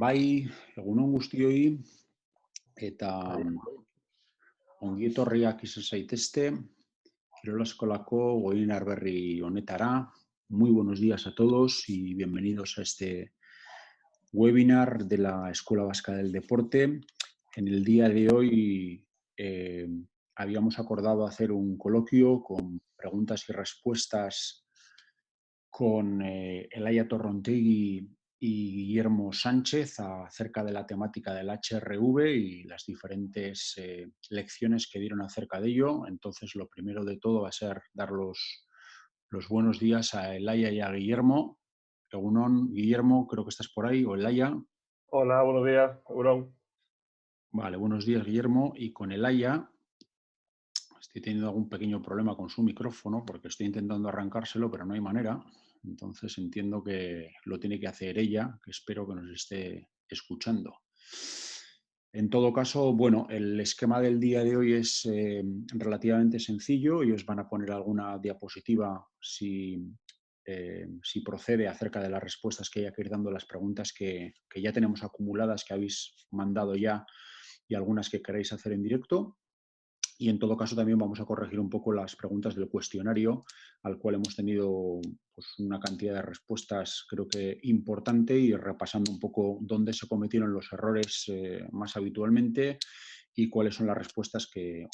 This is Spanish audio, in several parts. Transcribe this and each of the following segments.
Bai, egun on guztioi, eta ongi etorriak izan zaitezte, Kirola Eskolako Goinar Berri honetara. Muy buenos días a todos y bienvenidos a este webinar de la Escuela Vasca del Deporte. En el día de hoy habíamos acordado hacer un coloquio con preguntas y respuestas con Elaya Torrontegui y Guillermo Sánchez acerca de la temática del HRV y las diferentes lecciones que dieron acerca de ello. Entonces, lo primero de todo va a ser dar los buenos días a Elaya y a Guillermo. Egunon, Guillermo, creo que estás por ahí, o Elaya. Hola, buenos días, Eurón. Vale, buenos días, Guillermo. Y con Elaya estoy teniendo algún pequeño problema con su micrófono porque estoy intentando arrancárselo, pero no hay manera. Entonces entiendo que lo tiene que hacer ella, que espero que nos esté escuchando. En todo caso, bueno, el esquema del día de hoy es relativamente sencillo. Ellos van a poner alguna diapositiva si procede acerca de las respuestas que haya que ir dando a las preguntas que ya tenemos acumuladas, que habéis mandado ya y algunas que queréis hacer en directo. Y en todo caso también vamos a corregir un poco las preguntas del cuestionario, al cual hemos tenido pues, una cantidad de respuestas creo que importante, y repasando un poco dónde se cometieron los errores más habitualmente y cuáles son las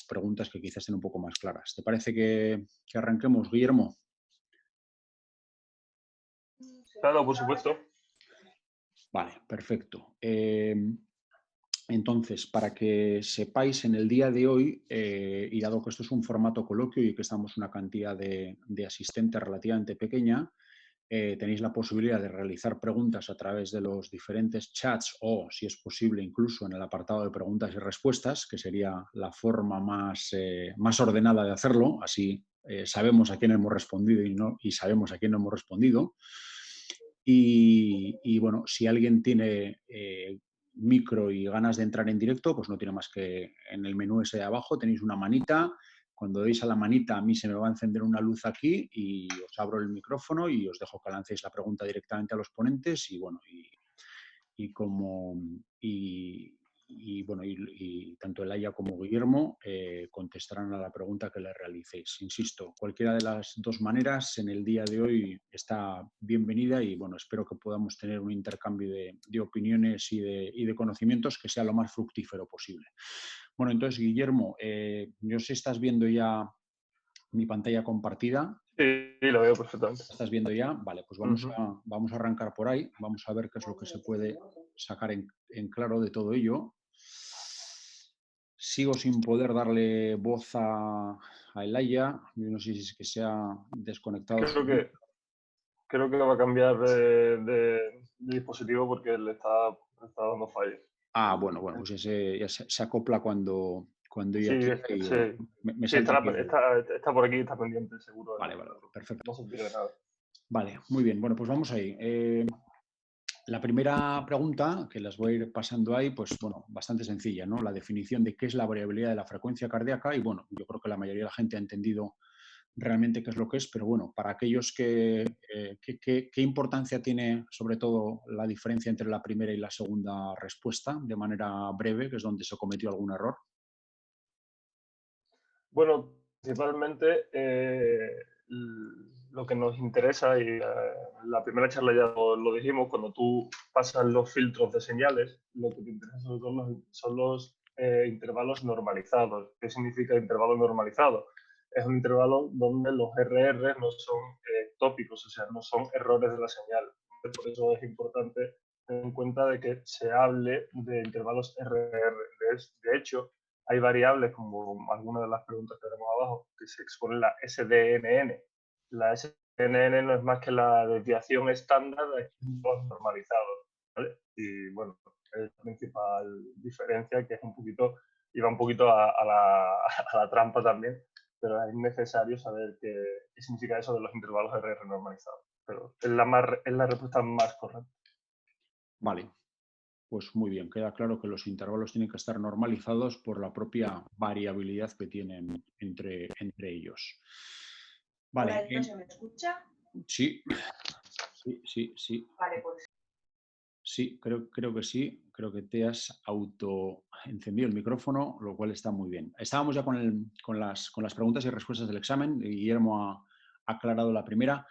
preguntas que quizás estén un poco más claras. ¿Te parece que arranquemos, Guillermo? Claro, por supuesto. Vale, perfecto. Entonces, para que sepáis, en el día de hoy, y dado que esto es un formato coloquio y que estamos una cantidad de asistentes relativamente pequeña, tenéis la posibilidad de realizar preguntas a través de los diferentes chats o, si es posible, incluso en el apartado de preguntas y respuestas, que sería la forma más ordenada de hacerlo. Así sabemos a quién hemos respondido y sabemos a quién no hemos respondido. Y bueno, si alguien tiene micro y ganas de entrar en directo, pues no tiene más que en el menú ese de abajo tenéis una manita. Cuando deis a la manita, a mí se me va a encender una luz aquí y os abro el micrófono y os dejo que lancéis la pregunta directamente a los ponentes. Y bueno, y tanto Elaya como Guillermo contestarán a la pregunta que les realicéis. Insisto, cualquiera de las dos maneras en el día de hoy está bienvenida y bueno, espero que podamos tener un intercambio de opiniones y de conocimientos que sea lo más fructífero posible. Bueno, entonces, Guillermo, no sé si estás viendo ya mi pantalla compartida. Sí, lo veo perfectamente. ¿Estás viendo ya? Vale, pues vamos a arrancar por ahí. Vamos a ver qué es lo que se puede sacar en claro de todo ello. Sigo sin poder darle voz a Elaya. Yo no sé si es que se ha desconectado. Creo que va a cambiar de dispositivo porque le está dando fallos. Ah, bueno, pues ese ya se acopla cuando ella Sí, quiera y bueno, sí, me sí, salta aquí. está por aquí, está pendiente, seguro. Vale, perfecto. No se pierde nada. Vale, muy bien. Bueno, pues vamos ahí. La primera pregunta, que las voy a ir pasando ahí, pues bueno, bastante sencilla, ¿no? La definición de qué es la variabilidad de la frecuencia cardíaca y bueno, yo creo que la mayoría de la gente ha entendido realmente qué es lo que es, pero bueno, para aquellos ¿qué importancia tiene sobre todo la diferencia entre la primera y la segunda respuesta, de manera breve, que es donde se cometió algún error? Bueno, principalmente lo que nos interesa, y la primera charla ya lo dijimos, cuando tú pasas los filtros de señales, lo que te interesa sobre todo son los intervalos normalizados. ¿Qué significa intervalo normalizado? Es un intervalo donde los RR no son tópicos, o sea, no son errores de la señal. Por eso es importante tener en cuenta de que se hable de intervalos RR. De hecho, hay variables, como algunas de las preguntas que tenemos abajo, que se expone la SDNN. La SDNN no es más que la desviación estándar de los normalizados, ¿vale? Y bueno, es la principal diferencia, que es iba un poquito a la trampa también, pero es necesario saber qué significa eso de los intervalos RR normalizados. Pero es la respuesta más correcta. Vale. Pues muy bien, queda claro que los intervalos tienen que estar normalizados por la propia variabilidad que tienen entre ellos. Vale. Hola, ¿se me escucha? Sí. Vale, pues Sí, creo que sí. Creo que te has auto encendido el micrófono, lo cual está muy bien. Estábamos ya con las preguntas y respuestas del examen. Guillermo ha aclarado la primera.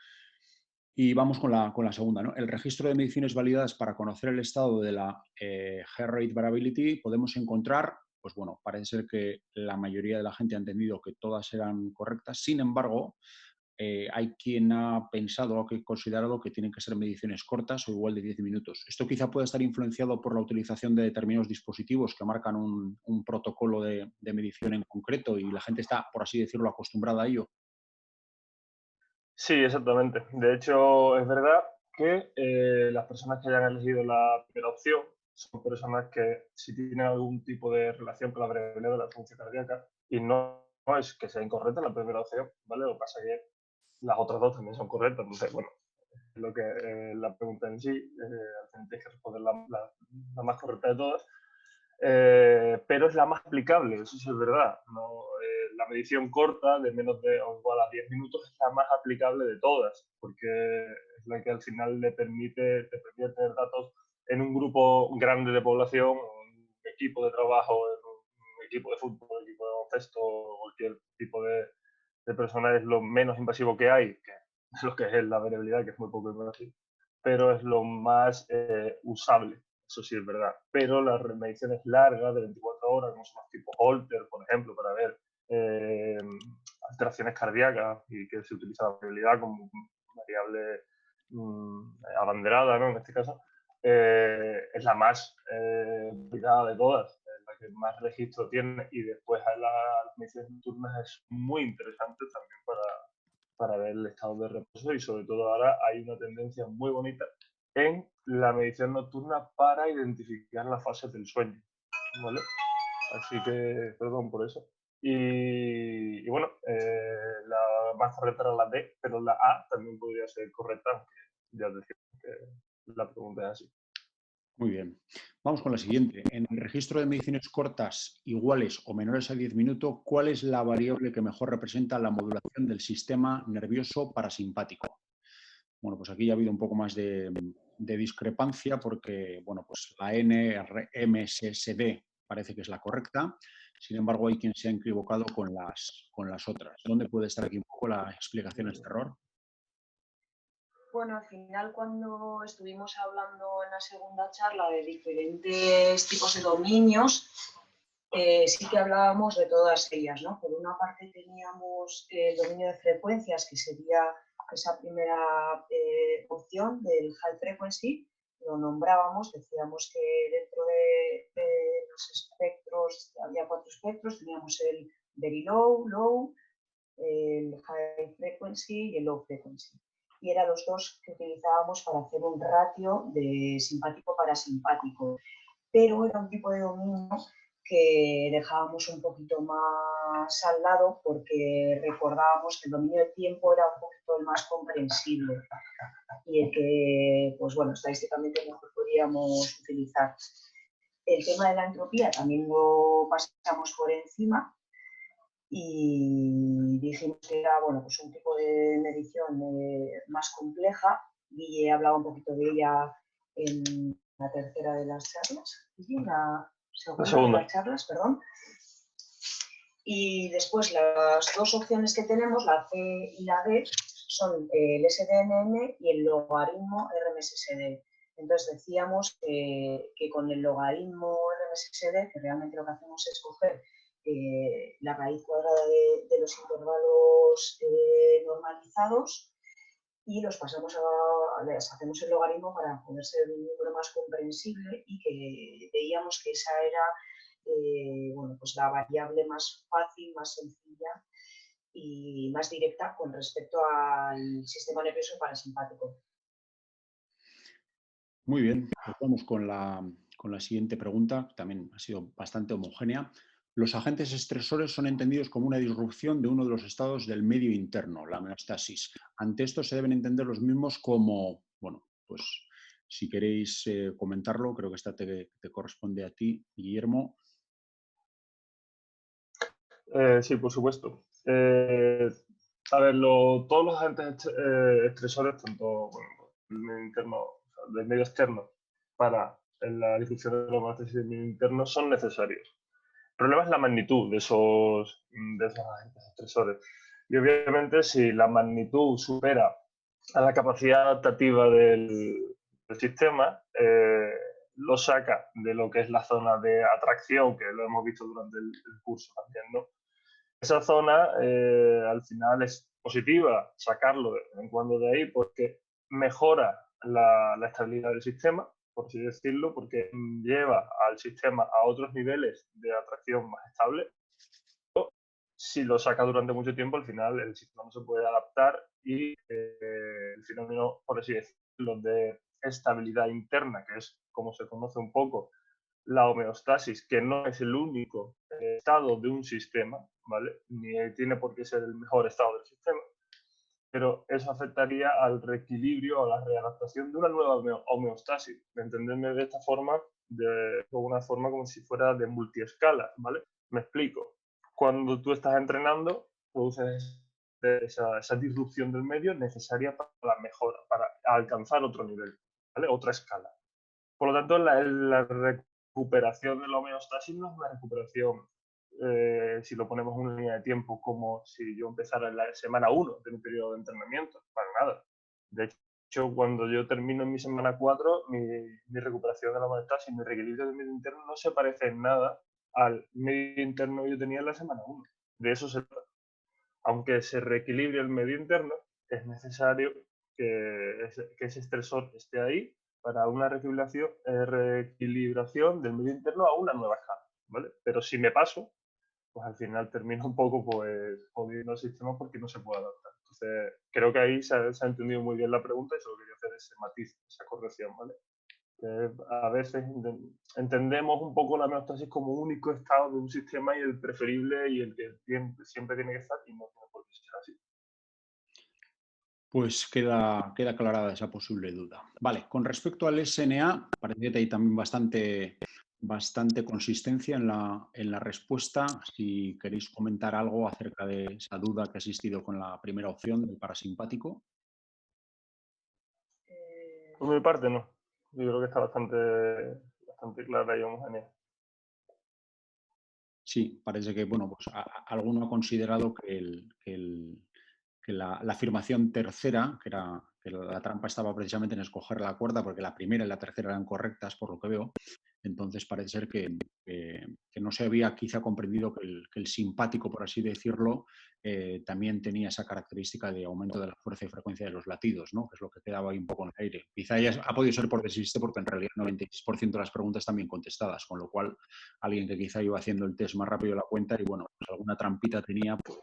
Y vamos con la segunda, ¿no? El registro de mediciones validadas para conocer el estado de la heart rate variability podemos encontrar, pues bueno, parece ser que la mayoría de la gente ha entendido que todas eran correctas. Sin embargo, hay quien ha pensado o que ha considerado que tienen que ser mediciones cortas o igual de 10 minutos. Esto quizá puede estar influenciado por la utilización de determinados dispositivos que marcan un protocolo de medición en concreto y la gente está, por así decirlo, acostumbrada a ello. Sí, exactamente. De hecho, es verdad que las personas que hayan elegido la primera opción son personas que sí tienen algún tipo de relación con la variabilidad de la función cardíaca y no es que sea incorrecta la primera opción, ¿vale? Lo que pasa es que las otras dos también son correctas. Entonces, bueno, es lo que la pregunta en sí, al final tienes que responder la más correcta de todas. Pero es la más aplicable, eso sí es verdad. ¿No? La medición corta de menos de o igual a 10 minutos es la más aplicable de todas, porque es la que al final te permite tener datos en un grupo grande de población, un equipo de trabajo, un equipo de fútbol, un equipo de baloncesto, cualquier tipo de persona es lo menos invasivo que hay, que es lo que es la variabilidad, que es muy poco invasivo, pero es lo más usable. Eso sí es verdad. Pero las mediciones largas de 24 horas, como son los tipo Holter, por ejemplo, para ver alteraciones cardíacas y que se utiliza la variabilidad como variable abanderada, ¿no? En este caso, es la más cuidada de todas, es la que más registro tiene y después a las mediciones nocturnas es muy interesante también para ver el estado de reposo y sobre todo ahora hay una tendencia muy bonita en la medición nocturna para identificar las fases del sueño, ¿vale? Así que, perdón por eso. Y bueno, la más correcta era la D, pero la A también podría ser correcta, aunque ya decimos que la pregunta es así. Muy bien. Vamos con la siguiente. En el registro de mediciones cortas iguales o menores a 10 minutos, ¿cuál es la variable que mejor representa la modulación del sistema nervioso parasimpático? Bueno, pues aquí ya ha habido un poco más de discrepancia porque, bueno, pues la NRMSSD parece que es la correcta. Sin embargo, hay quien se ha equivocado con las otras. ¿Dónde puede estar aquí un poco la explicación a este error? Bueno, al final cuando estuvimos hablando en la segunda charla de diferentes tipos de dominios, sí que hablábamos de todas ellas, ¿no? Por una parte teníamos el dominio de frecuencias, que sería esa primera opción del high frequency, lo nombrábamos, decíamos que dentro de los espectros, había 4 espectros, teníamos el very low, low, el high frequency y el low frequency. Y eran los dos que utilizábamos para hacer un ratio de simpático-parasimpático. Pero era un tipo de dominio que dejábamos un poquito más al lado porque recordábamos que el dominio de tiempo era un poquito el más comprensible y el que, pues bueno, estadísticamente mejor podríamos utilizar. El tema de la entropía también lo pasamos por encima y dijimos que era bueno, pues un tipo de medición más compleja. Guille hablaba un poquito de ella en la tercera de las charlas, y la segunda de las charlas, perdón. Y después las dos opciones que tenemos, la C y la D, son el SDNM y el logaritmo RMSSD. Entonces decíamos que con el logaritmo RMSSD, que realmente lo que hacemos es coger la raíz cuadrada de los intervalos normalizados y los pasamos les hacemos el logaritmo para poder ser un número más comprensible y que veíamos que esa era bueno, pues la variable más fácil, más sencilla y más directa con respecto al sistema nervioso parasimpático. Muy bien, pues vamos con la siguiente pregunta, que también ha sido bastante homogénea. Los agentes estresores son entendidos como una disrupción de uno de los estados del medio interno, la homeostasis. Ante esto se deben entender los mismos como, bueno, pues si queréis comentarlo, creo que esta te corresponde a ti, Guillermo. Sí, por supuesto. A ver, todos los agentes estresores, tanto bueno, del medio interno, del medio externo, para la discusión de la homeostasis del medio interno son necesarios. El problema es la magnitud de esos agentes estresores. Y obviamente si la magnitud supera a la capacidad adaptativa del sistema, lo saca de lo que es la zona de atracción, que lo hemos visto durante el curso también, ¿no? Esa zona al final es positiva sacarlo de vez en cuando de ahí porque mejora la estabilidad del sistema, por así decirlo, porque lleva al sistema a otros niveles de atracción más estables. Si lo saca durante mucho tiempo, al final el sistema no se puede adaptar y el fenómeno, por así decirlo, de estabilidad interna, que es como se conoce un poco la homeostasis, que no es el único estado de un sistema, ¿vale? Ni tiene por qué ser el mejor estado del sistema, pero eso afectaría al reequilibrio, a la readaptación de una nueva homeostasis. Entenderme de esta forma, de una forma como si fuera de multiescala, ¿vale? Me explico. Cuando tú estás entrenando, produces esa disrupción del medio necesaria para la mejora, para alcanzar otro nivel, ¿vale? Otra escala. Por lo tanto, la recuperación de la homeostasis no es una recuperación, si lo ponemos en una línea de tiempo, como si yo empezara en la semana 1 de mi periodo de entrenamiento, para nada. De hecho, cuando yo termino en mi semana 4, mi recuperación de la homeostasis, mi reequilibrio del medio interno no se parece en nada al medio interno que yo tenía en la semana 1. De eso se trata. Aunque se reequilibre el medio interno, es necesario que ese estresor esté ahí para una reequilibración del medio interno a una nueva escala, ¿vale? Pero si me paso, pues al final termino un poco pues jodiendo el sistema porque no se puede adaptar. Entonces, creo que ahí se ha entendido muy bien la pregunta y solo quería hacer ese matiz, esa corrección, ¿vale? Que a veces entendemos un poco la homeostasis como único estado de un sistema y el preferible y el que siempre tiene que estar y no tiene por qué ser así. Pues queda aclarada esa posible duda. Vale, con respecto al SNA, parece que hay también bastante consistencia en la respuesta. Si queréis comentar algo acerca de esa duda que ha existido con la primera opción del parasimpático. Por mi parte, no. Yo creo que está bastante clara y homogénea. Sí, parece que, bueno, pues alguno ha considerado que la afirmación tercera, que la trampa estaba precisamente en escoger la cuerda, porque la primera y la tercera eran correctas, por lo que veo. Entonces parece ser que no se había quizá comprendido que el simpático, por así decirlo, también tenía esa característica de aumento de la fuerza y frecuencia de los latidos, ¿no? Que es lo que quedaba ahí un poco en el aire. Quizá ya ha podido ser por desiste, porque en realidad el 96% de las preguntas están bien contestadas, con lo cual alguien que quizá iba haciendo el test más rápido de la cuenta y, bueno, pues alguna trampita tenía, pues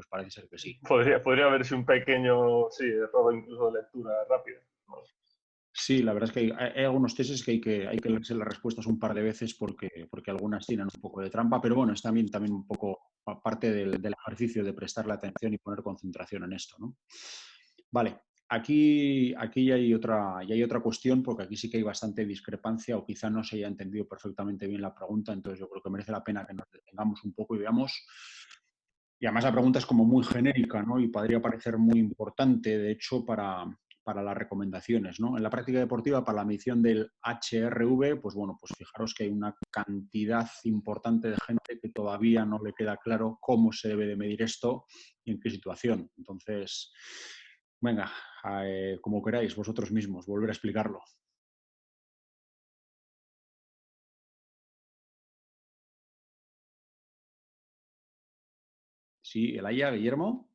parece ser que sí. Podría haberse un pequeño, sí, error incluso de lectura rápida. ¿No? Sí, la verdad es que hay algunos tests que hay que leerse las respuestas un par de veces porque algunas tienen un poco de trampa, pero bueno, es también un poco parte del ejercicio de prestarle atención y poner concentración en esto, ¿no? Vale, aquí ya hay otra cuestión, porque aquí sí que hay bastante discrepancia o quizá no se haya entendido perfectamente bien la pregunta, entonces yo creo que merece la pena que nos detengamos un poco y veamos. Y además la pregunta es como muy genérica, ¿no? Y podría parecer muy importante, de hecho, para las recomendaciones, ¿no? En la práctica deportiva, para la medición del HRV, pues bueno, pues fijaros que hay una cantidad importante de gente que todavía no le queda claro cómo se debe de medir esto y en qué situación. Entonces, venga, como queráis, vosotros mismos, volver a explicarlo. Sí, Elaya, Guillermo.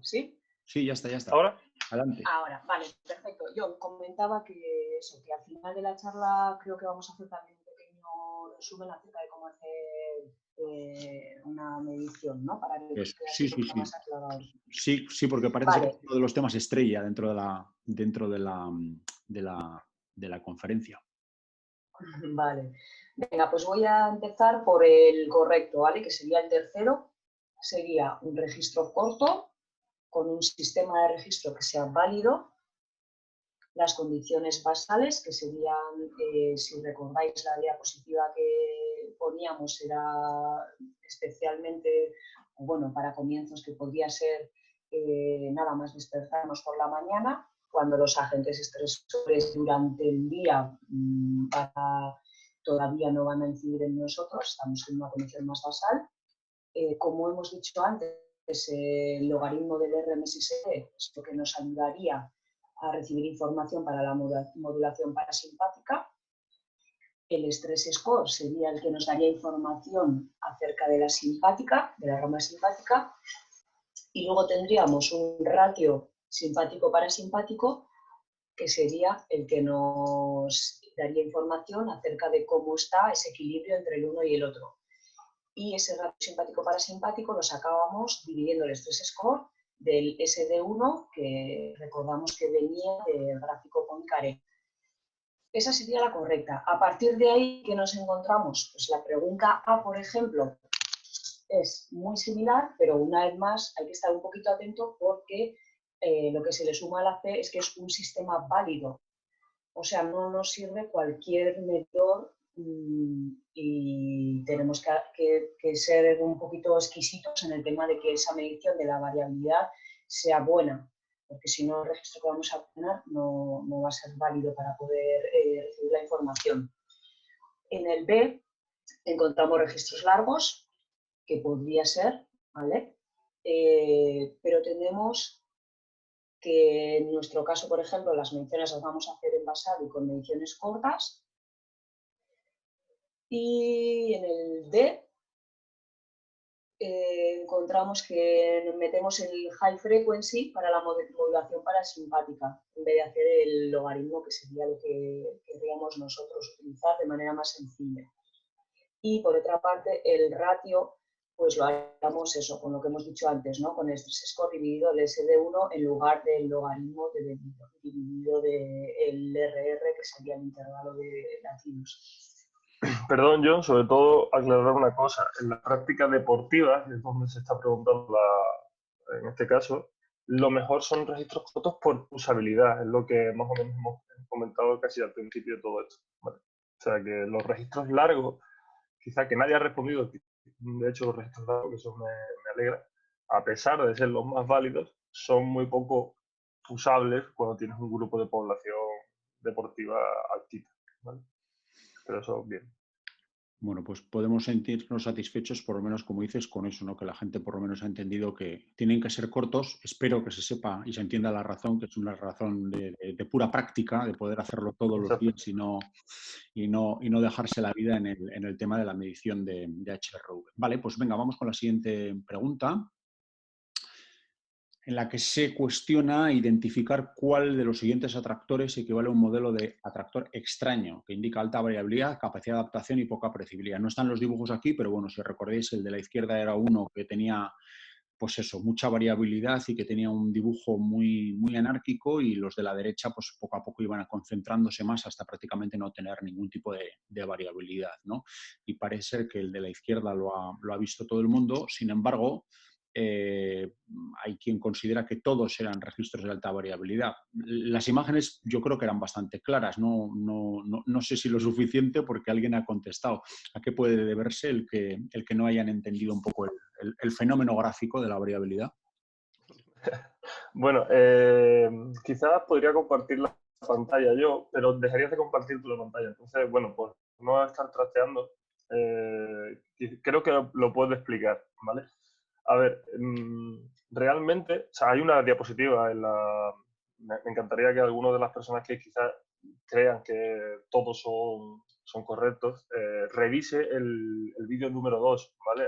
¿Sí? Sí, ya está. ¿Ahora? Adelante. Ahora, vale, perfecto. Yo comentaba que al final de la charla creo que vamos a hacer también un pequeño resumen acerca de cómo hacer una medición, ¿no? Para que quede así un poquito más aclarado. Sí, porque parece que es uno de los temas estrella dentro de la conferencia. Vale. Venga, pues voy a empezar por el correcto, ¿vale? Que sería el tercero. Sería un registro corto con un sistema de registro que sea válido. Las condiciones basales, que serían, si recordáis la diapositiva que poníamos, era especialmente, bueno, para comienzos que podría ser nada más despertarnos por la mañana, cuando los agentes estresores durante el día todavía no van a incidir en nosotros, estamos en una condición más basal. Como hemos dicho antes, el logaritmo del RMSSD es lo que nos ayudaría a recibir información para la modulación parasimpática. El stress score sería el que nos daría información acerca de la simpática, de la rama simpática, y luego tendríamos un ratio simpático-parasimpático que sería el que nos daría información acerca de cómo está ese equilibrio entre el uno y el otro. Y ese ratio simpático-parasimpático lo sacábamos dividiendo el stress score del SD1, que recordamos que venía del gráfico Poincaré. Esa sería la correcta. A partir de ahí, ¿qué nos encontramos? Pues la pregunta A, por ejemplo, es muy similar, pero una vez más hay que estar un poquito atento porque lo que se le suma a la C es que es un sistema válido. O sea, no nos sirve cualquier medidor y tenemos que ser un poquito exquisitos en el tema de que esa medición de la variabilidad sea buena, porque si no el registro que vamos a obtener no va a ser válido para poder recibir la información. En el B encontramos registros largos, que podría ser, ¿vale? Pero tenemos que en nuestro caso, por ejemplo, las mediciones las vamos a hacer en basal y con mediciones cortas. Y en el D encontramos que metemos el high frequency para la modulación parasimpática, en vez de hacer el logaritmo, que sería lo que querríamos nosotros utilizar de manera más sencilla. Y por otra parte, el ratio, pues lo haríamos eso, con lo que hemos dicho antes, ¿no? Con el stress score dividido el SD1 en lugar del logaritmo dividido del RR, que sería el intervalo de latidos. Perdón, John, sobre todo aclarar una cosa. En la práctica deportiva, es donde se está preguntando en este caso, lo mejor son registros cortos por usabilidad, es lo que más o menos hemos comentado casi al principio de todo esto, ¿vale? O sea que los registros largos, quizá que nadie ha respondido, de hecho los registros largos, que eso me alegra, a pesar de ser los más válidos, son muy poco usables cuando tienes un grupo de población deportiva activa, ¿vale? Pero eso, bien. Bueno, pues podemos sentirnos satisfechos, por lo menos, como dices, con eso, ¿no? Que la gente por lo menos ha entendido que tienen que ser cortos. Espero que se sepa y se entienda la razón, que es una razón de pura práctica, de poder hacerlo todos los días y no dejarse la vida en el tema de la medición de HRV. Vale, pues venga, vamos con la siguiente pregunta, en la que se cuestiona identificar cuál de los siguientes atractores equivale a un modelo de atractor extraño, que indica alta variabilidad, capacidad de adaptación y poca predecibilidad. No están los dibujos aquí, pero bueno, si recordáis, el de la izquierda era uno que tenía, pues eso, mucha variabilidad y que tenía un dibujo muy, muy anárquico, y los de la derecha, pues poco a poco iban concentrándose más hasta prácticamente no tener ningún tipo de variabilidad, ¿no? Y parece ser que el de la izquierda lo ha visto todo el mundo. Sin embargo, hay quien considera que todos eran registros de alta variabilidad. Las imágenes yo creo que eran bastante claras, no sé si lo suficiente, porque alguien ha contestado. ¿A qué puede deberse el que no hayan entendido un poco el fenómeno gráfico de la variabilidad? Bueno, quizás podría compartir la pantalla yo, pero dejarías de compartir tu la pantalla. Entonces, bueno, pues no estar trasteando, creo que lo puedo explicar, ¿vale? A ver, realmente, o sea, hay una diapositiva en la... Me encantaría que algunas de las personas que quizás crean que todos son correctos, revise el vídeo número 2, ¿vale?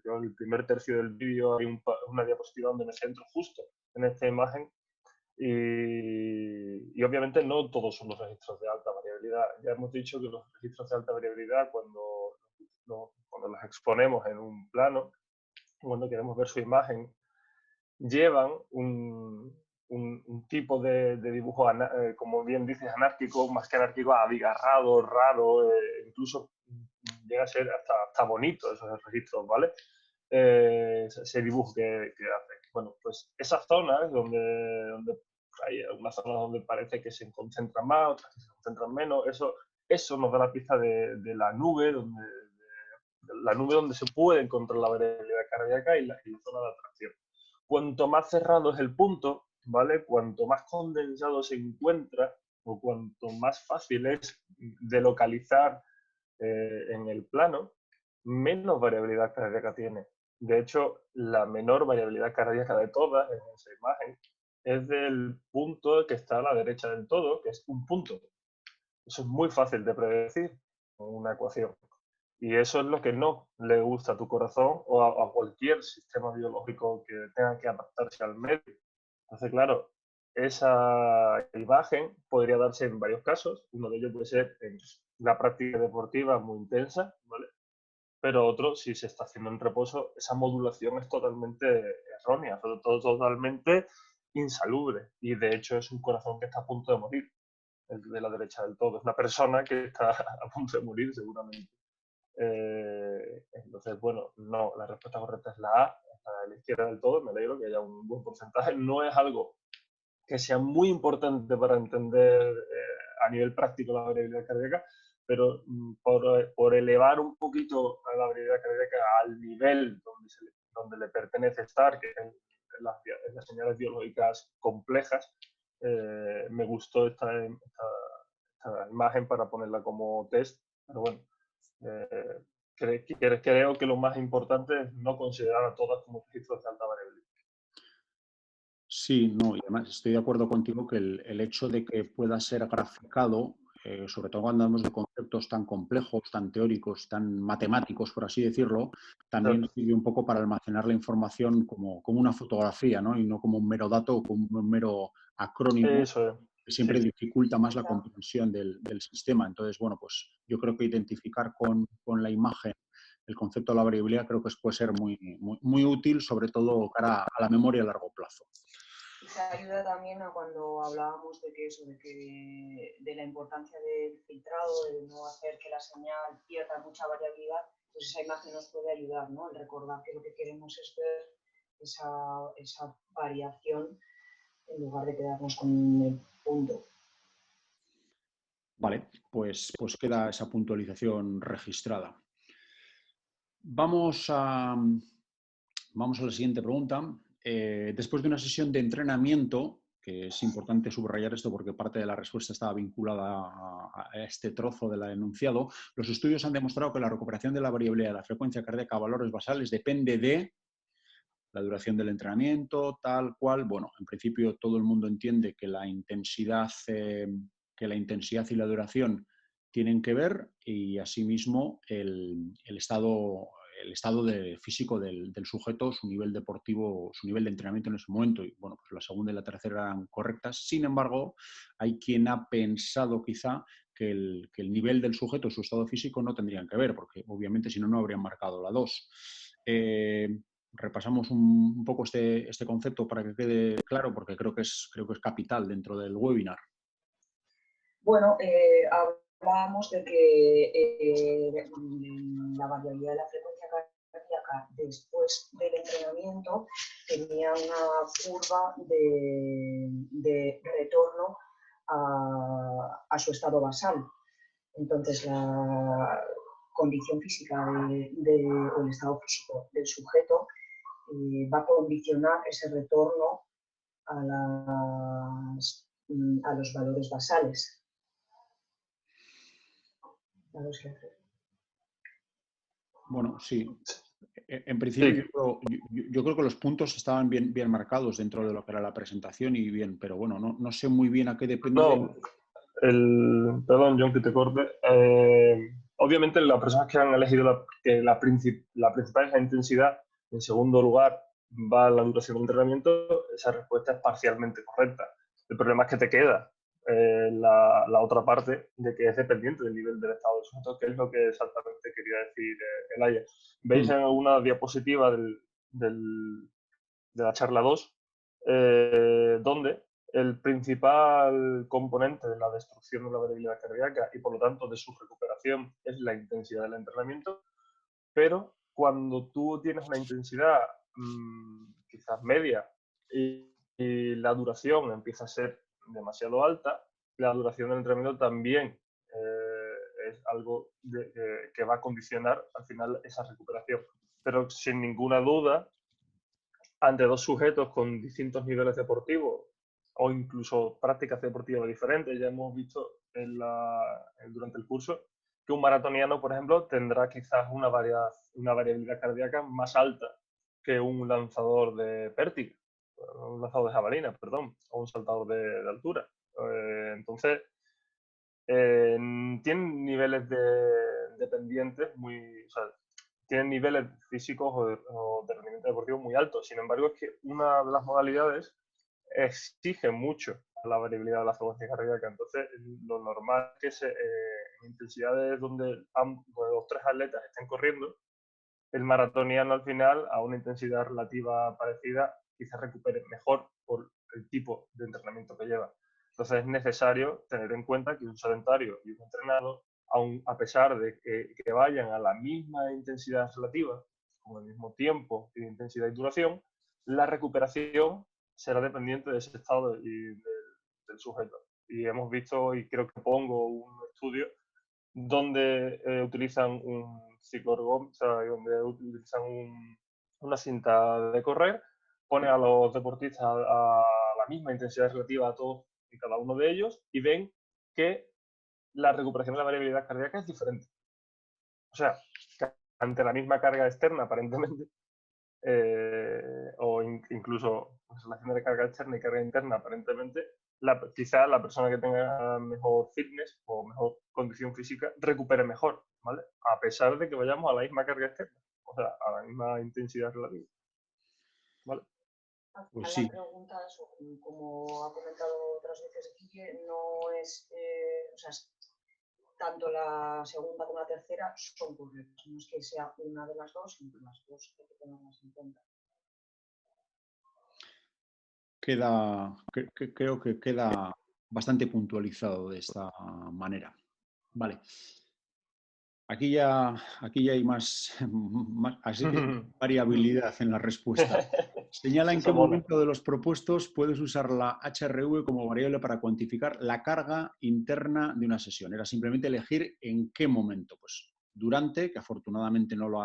En el primer tercio del vídeo hay una diapositiva donde me centro justo en esta imagen y obviamente no todos son los registros de alta variabilidad. Ya hemos dicho que los registros de alta variabilidad, cuando los exponemos en un plano, cuando queremos ver su imagen, llevan un tipo de dibujo, como bien dices, anárquico, más que anárquico, abigarrado, raro, incluso llega a ser hasta bonito esos registros, ¿vale? Ese dibujo que hace. Bueno, pues esas zonas donde hay algunas zonas donde parece que se concentran más, otras que se concentran menos, eso nos da la pista de la nube, donde se puede encontrar la variabilidad cardíaca y la zona de atracción. Cuanto más cerrado es el punto, ¿vale? Cuanto más condensado se encuentra o cuanto más fácil es de localizar en el plano, menos variabilidad cardíaca tiene. De hecho, la menor variabilidad cardíaca de todas en esa imagen es del punto que está a la derecha del todo, que es un punto. Eso es muy fácil de predecir con una ecuación. Y eso es lo que no le gusta a tu corazón o a cualquier sistema biológico que tenga que adaptarse al medio. Entonces, claro, esa imagen podría darse en varios casos. Uno de ellos puede ser en la práctica deportiva muy intensa, ¿vale? Pero otro, si se está haciendo en reposo, esa modulación es totalmente errónea, sobre todo totalmente insalubre. Y de hecho es un corazón que está a punto de morir, el de la derecha del todo. Es una persona que está a punto de morir seguramente. Entonces, bueno, no, la respuesta correcta es la A, a la izquierda del todo. Me alegro que haya un buen porcentaje. No es algo que sea muy importante para entender a nivel práctico la variabilidad cardíaca, pero por elevar un poquito a la variabilidad cardíaca al nivel donde le pertenece estar, que es en las señales biológicas complejas, me gustó esta imagen para ponerla como test. Pero bueno, eh, creo que lo más importante es no considerar a todas como registros de alta variabilidad. Sí, no, y además estoy de acuerdo contigo que el hecho de que pueda ser graficado, sobre todo cuando hablamos de conceptos tan complejos, tan teóricos, tan matemáticos, por así decirlo, también Exacto. sirve un poco para almacenar la información como una fotografía, ¿no? Y no como un mero dato o como un mero acrónimo, Eso es. que Sí, siempre sí. dificulta más la comprensión del sistema. Entonces, bueno, pues yo creo que identificar con la imagen el concepto de la variabilidad creo que puede ser muy útil, sobre todo cara a la memoria a largo plazo. Se ayuda también a cuando hablábamos de que eso, de la importancia del filtrado, de no hacer que la señal pierda mucha variabilidad, pues esa imagen nos puede ayudar, ¿no? El recordar que lo que queremos es ver esa variación en lugar de quedarnos con el punto. Vale, pues queda esa puntualización registrada. Vamos a la siguiente pregunta. Después de una sesión de entrenamiento, que es importante subrayar esto porque parte de la respuesta estaba vinculada a este trozo del enunciado, los estudios han demostrado que la recuperación de la variabilidad de la frecuencia cardíaca a valores basales depende de la duración del entrenamiento, tal cual. Bueno, en principio todo el mundo entiende que la intensidad y la duración tienen que ver y asimismo el estado físico del sujeto, su nivel deportivo, su nivel de entrenamiento en ese momento. Y bueno, pues la segunda y la tercera eran correctas. Sin embargo, hay quien ha pensado quizá que el nivel del sujeto, su estado físico, no tendrían que ver, porque obviamente si no, no habrían marcado la 2. Repasamos un poco este concepto para que quede claro, porque creo que es capital dentro del webinar. Bueno, hablábamos de que la variabilidad de la frecuencia cardíaca después del entrenamiento tenía una curva de retorno a su estado basal. Entonces, la condición física o el estado físico del sujeto va a condicionar ese retorno a los valores basales. Bueno, sí. En principio, Sí. yo creo que los puntos estaban bien marcados dentro de lo que era la presentación y bien, pero bueno, no sé muy bien a qué depende. No, perdón, John, que te corte. Obviamente, las personas que han elegido la principal es la intensidad, en segundo lugar va la duración del entrenamiento, esa respuesta es parcialmente correcta. El problema es que te queda la otra parte de que es dependiente del nivel del estado del sujeto, que es lo que exactamente quería decir Elaya. Veis en una diapositiva de la charla 2, donde el principal componente de la destrucción de la variabilidad cardíaca y por lo tanto de su recuperación es la intensidad del entrenamiento, pero cuando tú tienes una intensidad quizás media y la duración empieza a ser demasiado alta, la duración del entrenamiento también es algo que va a condicionar al final esa recuperación. Pero sin ninguna duda, ante dos sujetos con distintos niveles deportivos, o incluso prácticas deportivas diferentes. Ya hemos visto durante el curso que un maratoniano, por ejemplo, tendrá quizás una variabilidad cardíaca más alta que un lanzador de pértiga, un lanzador de jabalina, perdón, o un saltador de altura. Entonces, tienen niveles dependientes o sea, tienen niveles físicos o de rendimiento deportivo muy altos. Sin embargo, es que una de las modalidades exige mucho a la variabilidad de la frecuencia cardíaca. Entonces, lo normal es que en intensidades donde los tres atletas estén corriendo, el maratoniano al final, a una intensidad relativa parecida, quizás recupere mejor por el tipo de entrenamiento que lleva. Entonces es necesario tener en cuenta que un sedentario y un entrenado, a pesar de que vayan a la misma intensidad relativa, con el mismo tiempo y intensidad y duración, la recuperación será dependiente de ese estado del sujeto. Y hemos visto, y creo que pongo un estudio, donde utilizan un cicloergómetro, o sea, donde utilizan una cinta de correr, ponen a los deportistas a la misma intensidad relativa a todos y cada uno de ellos y ven que la recuperación de la variabilidad cardíaca es diferente. O sea, que ante la misma carga externa, aparentemente, o incluso relación de carga externa y carga interna, aparentemente, quizá la persona que tenga mejor fitness o mejor condición física recupere mejor, ¿vale? A pesar de que vayamos a la misma carga externa, o sea, a la misma intensidad relativa, ¿vale? Pues La sí. pregunta, como ha comentado otras veces Guille, no es, o sea, tanto la segunda como la tercera son correctas, no es que sea una de las dos, sino que las dos hay que tenerlas en cuenta. Creo que queda bastante puntualizado de esta manera. Vale. Aquí ya hay más variabilidad en la respuesta. Señala en qué momento de los propuestos puedes usar la HRV como variable para cuantificar la carga interna de una sesión. Era simplemente elegir en qué momento. Pues durante, que afortunadamente no lo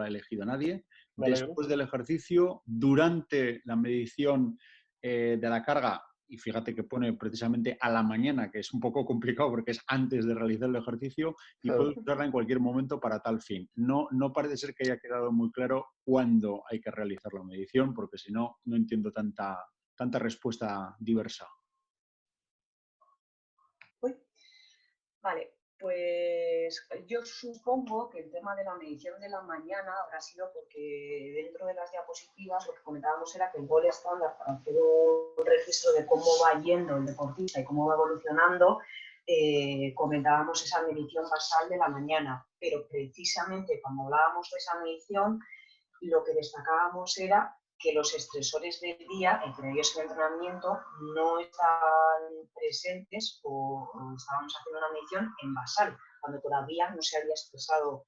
ha elegido nadie, después del ejercicio, durante la medición de la carga, y fíjate que pone precisamente a la mañana, que es un poco complicado porque es antes de realizar el ejercicio, y puedes usarla en cualquier momento para tal fin. No parece ser que haya quedado muy claro cuándo hay que realizar la medición, porque si no, no entiendo tanta respuesta diversa. Vale, pues yo supongo que el tema de la medición de la mañana habrá sido porque dentro de las diapositivas lo que comentábamos era que el gol estándar para hacer un registro de cómo va yendo el deportista y cómo va evolucionando, comentábamos esa medición basal de la mañana, pero precisamente cuando hablábamos de esa medición, lo que destacábamos era que los estresores del día, entre ellos el entrenamiento, no estaban presentes o estábamos haciendo una medición en basal, cuando todavía no se había expresado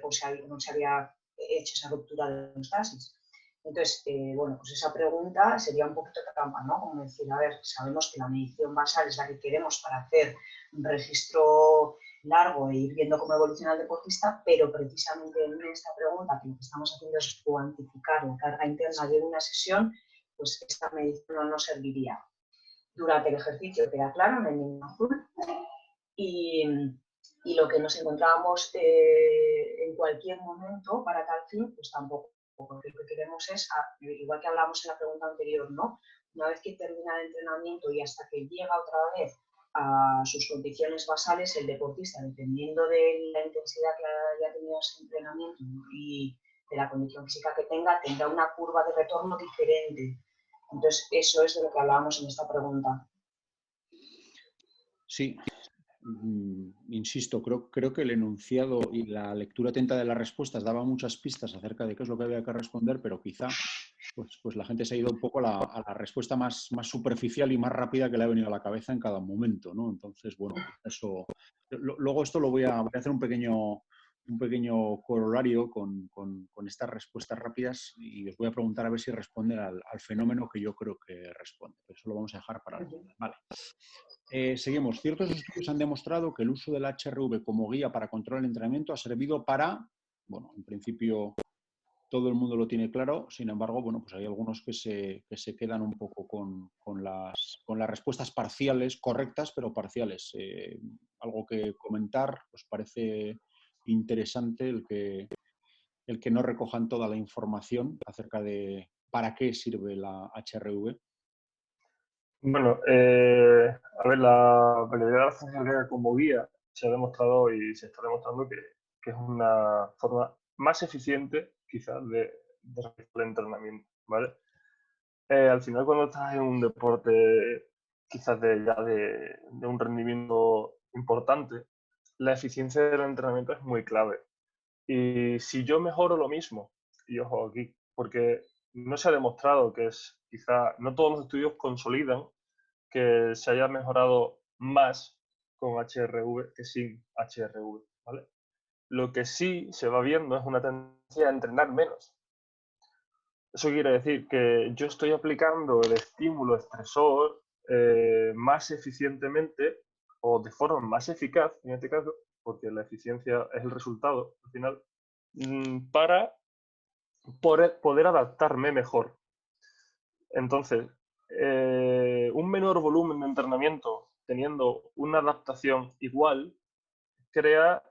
o no se había hecho esa ruptura de homeostasis. Entonces, bueno, pues esa pregunta sería un poquito trampa, ¿no? Como decir, a ver, sabemos que la medición basal es la que queremos para hacer un registro largo e ir viendo cómo evoluciona el deportista, pero precisamente en esta pregunta que lo que estamos haciendo es cuantificar la carga interna de una sesión, pues esta medición no nos serviría. Durante el ejercicio queda claro, no hay ningún azul, y lo que nos encontrábamos en cualquier momento para tal fin, pues tampoco, porque lo que queremos es, igual que hablamos en la pregunta anterior, ¿no? Una vez que termina el entrenamiento y hasta que llega otra vez a sus condiciones basales, el deportista, dependiendo de la intensidad que haya tenido ese entrenamiento y de la condición física que tenga, tendrá una curva de retorno diferente. Entonces, eso es de lo que hablábamos en esta pregunta. Sí. Insisto, creo que el enunciado y la lectura atenta de las respuestas daba muchas pistas acerca de qué es lo que había que responder, pero quizá pues la gente se ha ido un poco a la respuesta más superficial y más rápida que le ha venido a la cabeza en cada momento, ¿no? Entonces, bueno, eso. Luego esto lo voy a hacer un pequeño corolario con estas respuestas rápidas y os voy a preguntar a ver si responden al fenómeno que yo creo que responde. Pero eso lo vamos a dejar para el final. Vale. Seguimos. Ciertos estudios han demostrado que el uso del HRV como guía para controlar el entrenamiento ha servido para, bueno, en principio todo el mundo lo tiene claro. Sin embargo, bueno, pues hay algunos que se quedan un poco con las respuestas parciales, correctas, pero parciales. Algo que comentar, ¿os parece interesante el que no recojan toda la información acerca de para qué sirve la HRV? Bueno, a ver, la variabilidad de la función griega como guía se ha demostrado y se está demostrando que es una forma más eficiente, quizás, de realizar el entrenamiento, ¿vale? Al final, cuando estás en un deporte, quizás de un rendimiento importante, la eficiencia del entrenamiento es muy clave. Y si yo mejoro lo mismo, y ojo aquí, porque no se ha demostrado que es, quizá, no todos los estudios consolidan que se haya mejorado más con HRV que sin HRV, ¿vale? Lo que sí se va viendo es una tendencia a entrenar menos. Eso quiere decir que yo estoy aplicando el estímulo estresor más eficientemente o de forma más eficaz, en este caso, porque la eficiencia es el resultado al final, para poder adaptarme mejor. Entonces, un menor volumen de entrenamiento teniendo una adaptación igual crea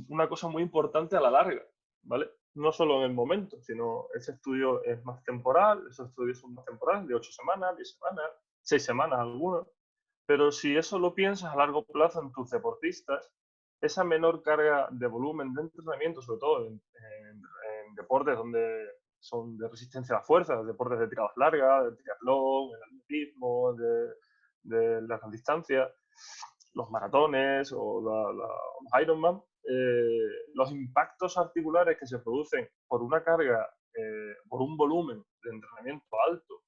una cosa muy importante a la larga, ¿vale? No solo en el momento, sino ese estudio es más temporal, esos estudios son más temporales, de 8 semanas, 10 semanas, 6 semanas algunos, pero si eso lo piensas a largo plazo en tus deportistas, esa menor carga de volumen de entrenamiento, sobre todo en deportes donde son de resistencia a la fuerza, deportes de tiradas largas, de triatlón, el atletismo, de largas distancias, los maratones o los Ironman, los impactos articulares que se producen por una carga, por un volumen de entrenamiento alto,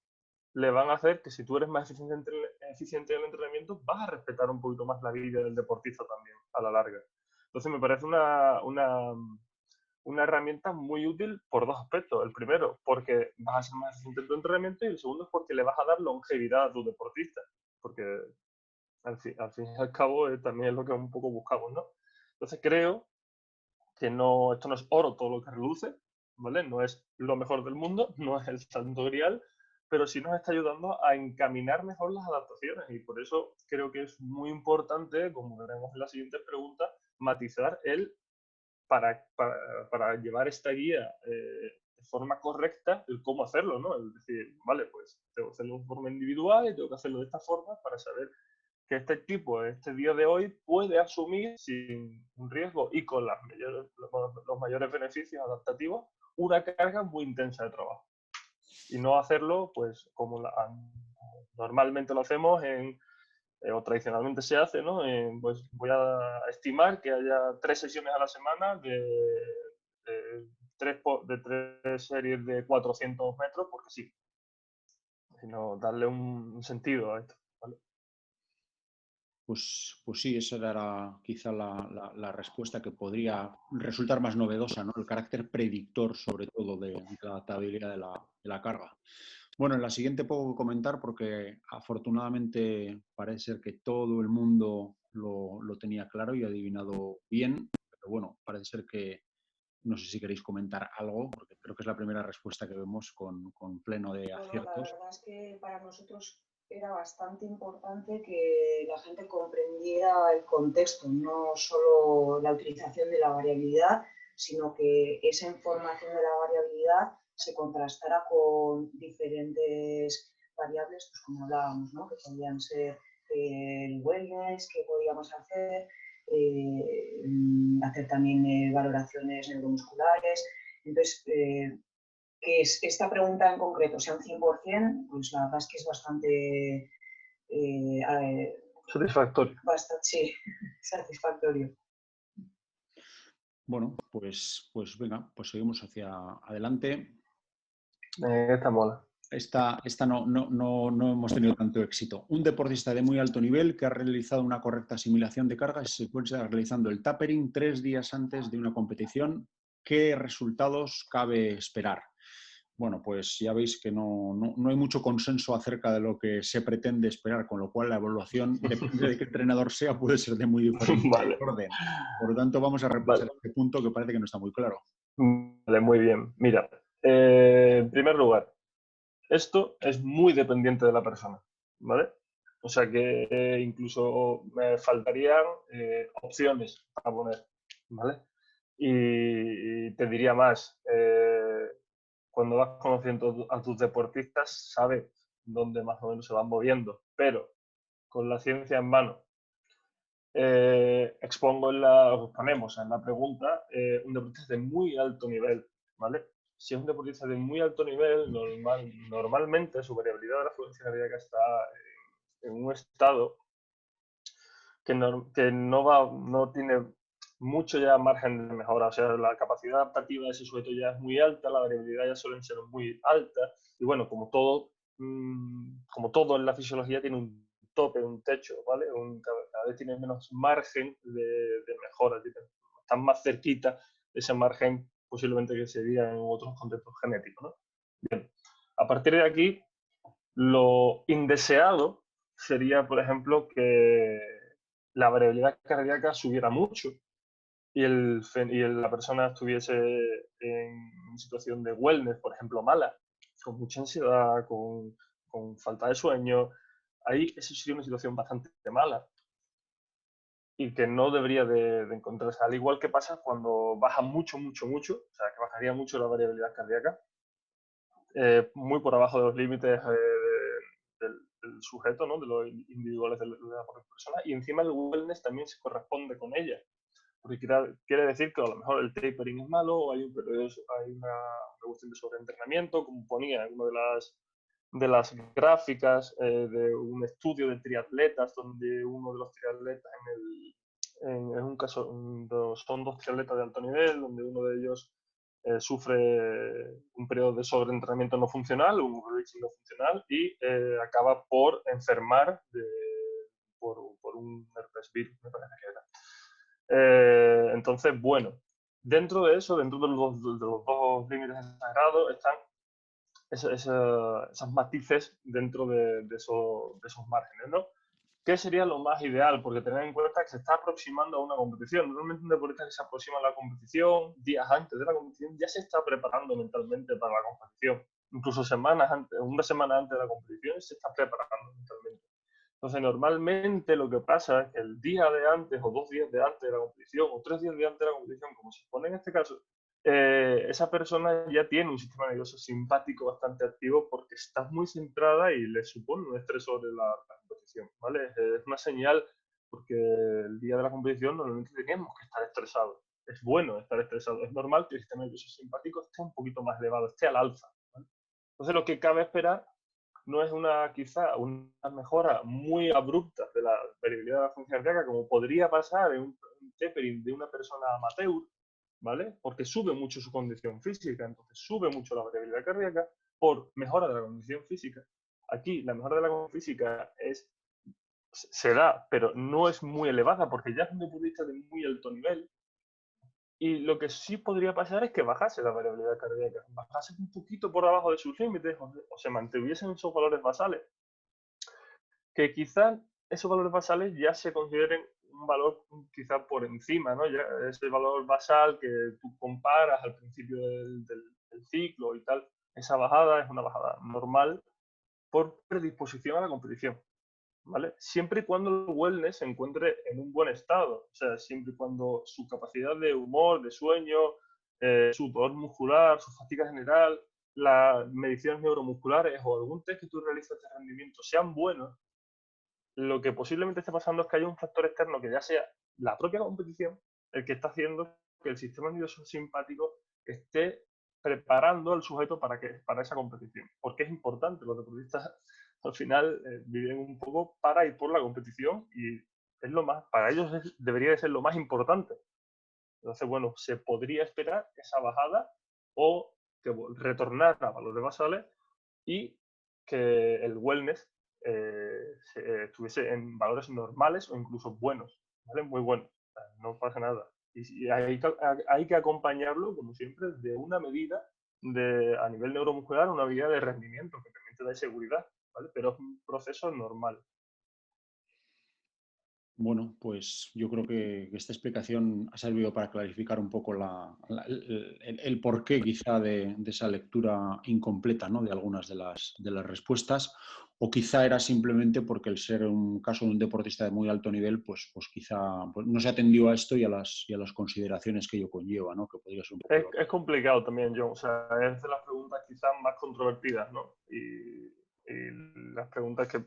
le van a hacer que si tú eres más eficiente en el entrenamiento, vas a respetar un poquito más la vida del deportista también a la larga. Entonces me parece una herramienta muy útil por dos aspectos. El primero, porque vas a ser más eficiente en tu entrenamiento, y el segundo es porque le vas a dar longevidad a tu deportista. Porque al fin y al cabo también es lo que un poco buscamos, ¿no? Entonces creo que no, esto no es oro todo lo que reluce, ¿vale? No es lo mejor del mundo, no es el santo grial, pero sí nos está ayudando a encaminar mejor las adaptaciones, y por eso creo que es muy importante, como veremos en la siguiente pregunta, matizar para llevar esta guía de forma correcta, el cómo hacerlo, ¿no? Es decir, vale, pues tengo que hacerlo de forma individual y tengo que hacerlo de esta forma para saber que este equipo, este día de hoy, puede asumir sin un riesgo y con los mayores beneficios adaptativos una carga muy intensa de trabajo. Y no hacerlo, pues, como normalmente lo hacemos o tradicionalmente se hace, ¿no? Pues voy a estimar que haya 3 sesiones a la semana de 3 series de 400 metros, porque sí. Sino darle un sentido a esto, ¿vale? Pues sí, esa era quizá la respuesta que podría resultar más novedosa, ¿no? El carácter predictor, sobre todo, de la adaptabilidad de la carga. Bueno, en la siguiente puedo comentar porque afortunadamente parece ser que todo el mundo lo tenía claro y adivinado bien, pero bueno, parece ser que no sé si queréis comentar algo, porque creo que es la primera respuesta que vemos con pleno de aciertos. Bueno, la verdad es que para nosotros era bastante importante que la gente comprendiera el contexto, no solo la utilización de la variabilidad, sino que esa información de la variabilidad se contrastara con diferentes variables, pues como hablábamos, ¿no? Que podían ser el wellness, que podíamos hacer también valoraciones neuromusculares. Entonces, que es esta pregunta en concreto sea un 100%, pues la verdad es que es bastante... satisfactorio. Bastante, sí, satisfactorio. Bueno, pues venga, pues seguimos hacia adelante. Esta mola. Esta no hemos tenido tanto éxito. Un deportista de muy alto nivel que ha realizado una correcta asimilación de cargas se encuentra realizando el tapering 3 días antes de una competición. ¿Qué resultados cabe esperar? Bueno, pues ya veis que no hay mucho consenso acerca de lo que se pretende esperar, con lo cual la evaluación, depende de qué entrenador sea, puede ser de muy diferente Vale. orden. Por lo tanto, vamos a repasar este punto que parece que no está muy claro. Vale, muy bien. Mira, en primer lugar, esto es muy dependiente de la persona, ¿vale? O sea que incluso me faltarían opciones a poner, ¿vale? Y te diría más, cuando vas conociendo a tus deportistas, sabes dónde más o menos se van moviendo, pero con la ciencia en mano, ponemos en la pregunta un deportista de muy alto nivel, ¿vale? Si es un deportista de muy alto nivel, normalmente su variabilidad de la frecuencia cardíaca está en un estado que no tiene mucho ya margen de mejora. O sea, la capacidad adaptativa de ese sujeto ya es muy alta, la variabilidad ya suelen ser muy alta. Y bueno, como todo en la fisiología tiene un tope, un techo, ¿vale? Cada vez tiene menos margen de mejora. Están más cerquita de ese margen posiblemente que sería en otros contextos genéticos, ¿no? Bien. A partir de aquí, lo indeseado sería, por ejemplo, que la variabilidad cardíaca subiera mucho y la persona estuviese en una situación de wellness, por ejemplo, mala, con mucha ansiedad, con falta de sueño. Ahí eso sería una situación bastante mala y que no debería de encontrarse. Al igual que pasa cuando baja mucho, mucho, mucho, o sea, que bajaría mucho la variabilidad cardíaca, muy por abajo de los límites del sujeto, ¿no? De los individuales de la propia persona, y encima el wellness también se corresponde con ella, porque quiere decir que a lo mejor el tapering es malo, o hay una cuestión de sobreentrenamiento, como ponía en una de las gráficas de un estudio de triatletas, donde uno de los triatletas en un caso son dos triatletas de alto nivel, donde uno de ellos sufre un periodo de sobreentrenamiento no funcional, un overreaching no funcional, y acaba por enfermar por un herpes virus, me parece que era. Entonces, bueno, dentro de eso, dentro de los dos límites sagrados, están esos matices dentro de esos márgenes, ¿no? ¿Qué sería lo más ideal? Porque tener en cuenta que se está aproximando a una competición. Normalmente un deportista que se aproxima a la competición, días antes de la competición, ya se está preparando mentalmente para la competición. Incluso semanas antes, una semana antes de la competición, se está preparando mentalmente. Entonces, normalmente lo que pasa es que el día de antes, o 2 días de antes de la competición, o 3 días de antes de la competición, como se pone en este caso, esa persona ya tiene un sistema nervioso simpático bastante activo porque está muy centrada y le supone un estrés sobre la competición, ¿vale? Es una señal porque el día de la competición normalmente tenemos que estar estresados. Es bueno estar estresado. Es normal que el sistema nervioso simpático esté un poquito más elevado, esté al alza, ¿vale? Entonces, lo que cabe esperar no es quizá una mejora muy abrupta de la variabilidad de la función cardíaca, como podría pasar en un tapering de una persona amateur, ¿vale? Porque sube mucho su condición física, entonces sube mucho la variabilidad cardíaca por mejora de la condición física. Aquí la mejora de la condición física se da, pero no es muy elevada porque ya es un deportista de muy alto nivel. Y lo que sí podría pasar es que bajase la variabilidad cardíaca, bajase un poquito por abajo de sus límites o se mantuviesen esos valores basales, que quizás esos valores basales ya se consideren un valor quizás por encima, ¿no? Ya ese valor basal que tú comparas al principio del ciclo y tal, esa bajada es una bajada normal por predisposición a la competición, ¿vale? Siempre y cuando el wellness se encuentre en un buen estado, o sea, siempre y cuando su capacidad de humor, de sueño, su dolor muscular, su fatiga general, las mediciones neuromusculares o algún test que tú realizas de rendimiento sean buenos. Lo que posiblemente esté pasando es que hay un factor externo que ya sea la propia competición el que está haciendo que el sistema nervioso simpático esté preparando al sujeto para esa competición. Porque es importante, los deportistas al final viven un poco para y por la competición y para ellos debería de ser lo más importante. Entonces, bueno, se podría esperar esa bajada o que retornar a valores basales y que el wellness estuviese en valores normales o incluso buenos, ¿vale? Muy buenos, no pasa nada. Y hay que acompañarlo, como siempre, de una medida a nivel neuromuscular, una medida de rendimiento que también te da seguridad, ¿vale? Pero es un proceso normal. Bueno, pues yo creo que esta explicación ha servido para clarificar un poco el porqué quizá de esa lectura incompleta, ¿no?, de algunas de las respuestas, o quizá era simplemente porque el ser un caso de un deportista de muy alto nivel, pues quizá pues no se atendió a esto y a las consideraciones que ello conlleva, ¿no?, que podría ser un poco Es complicado también, John. O sea, es de las preguntas quizás más controvertidas, ¿no? Y las preguntas de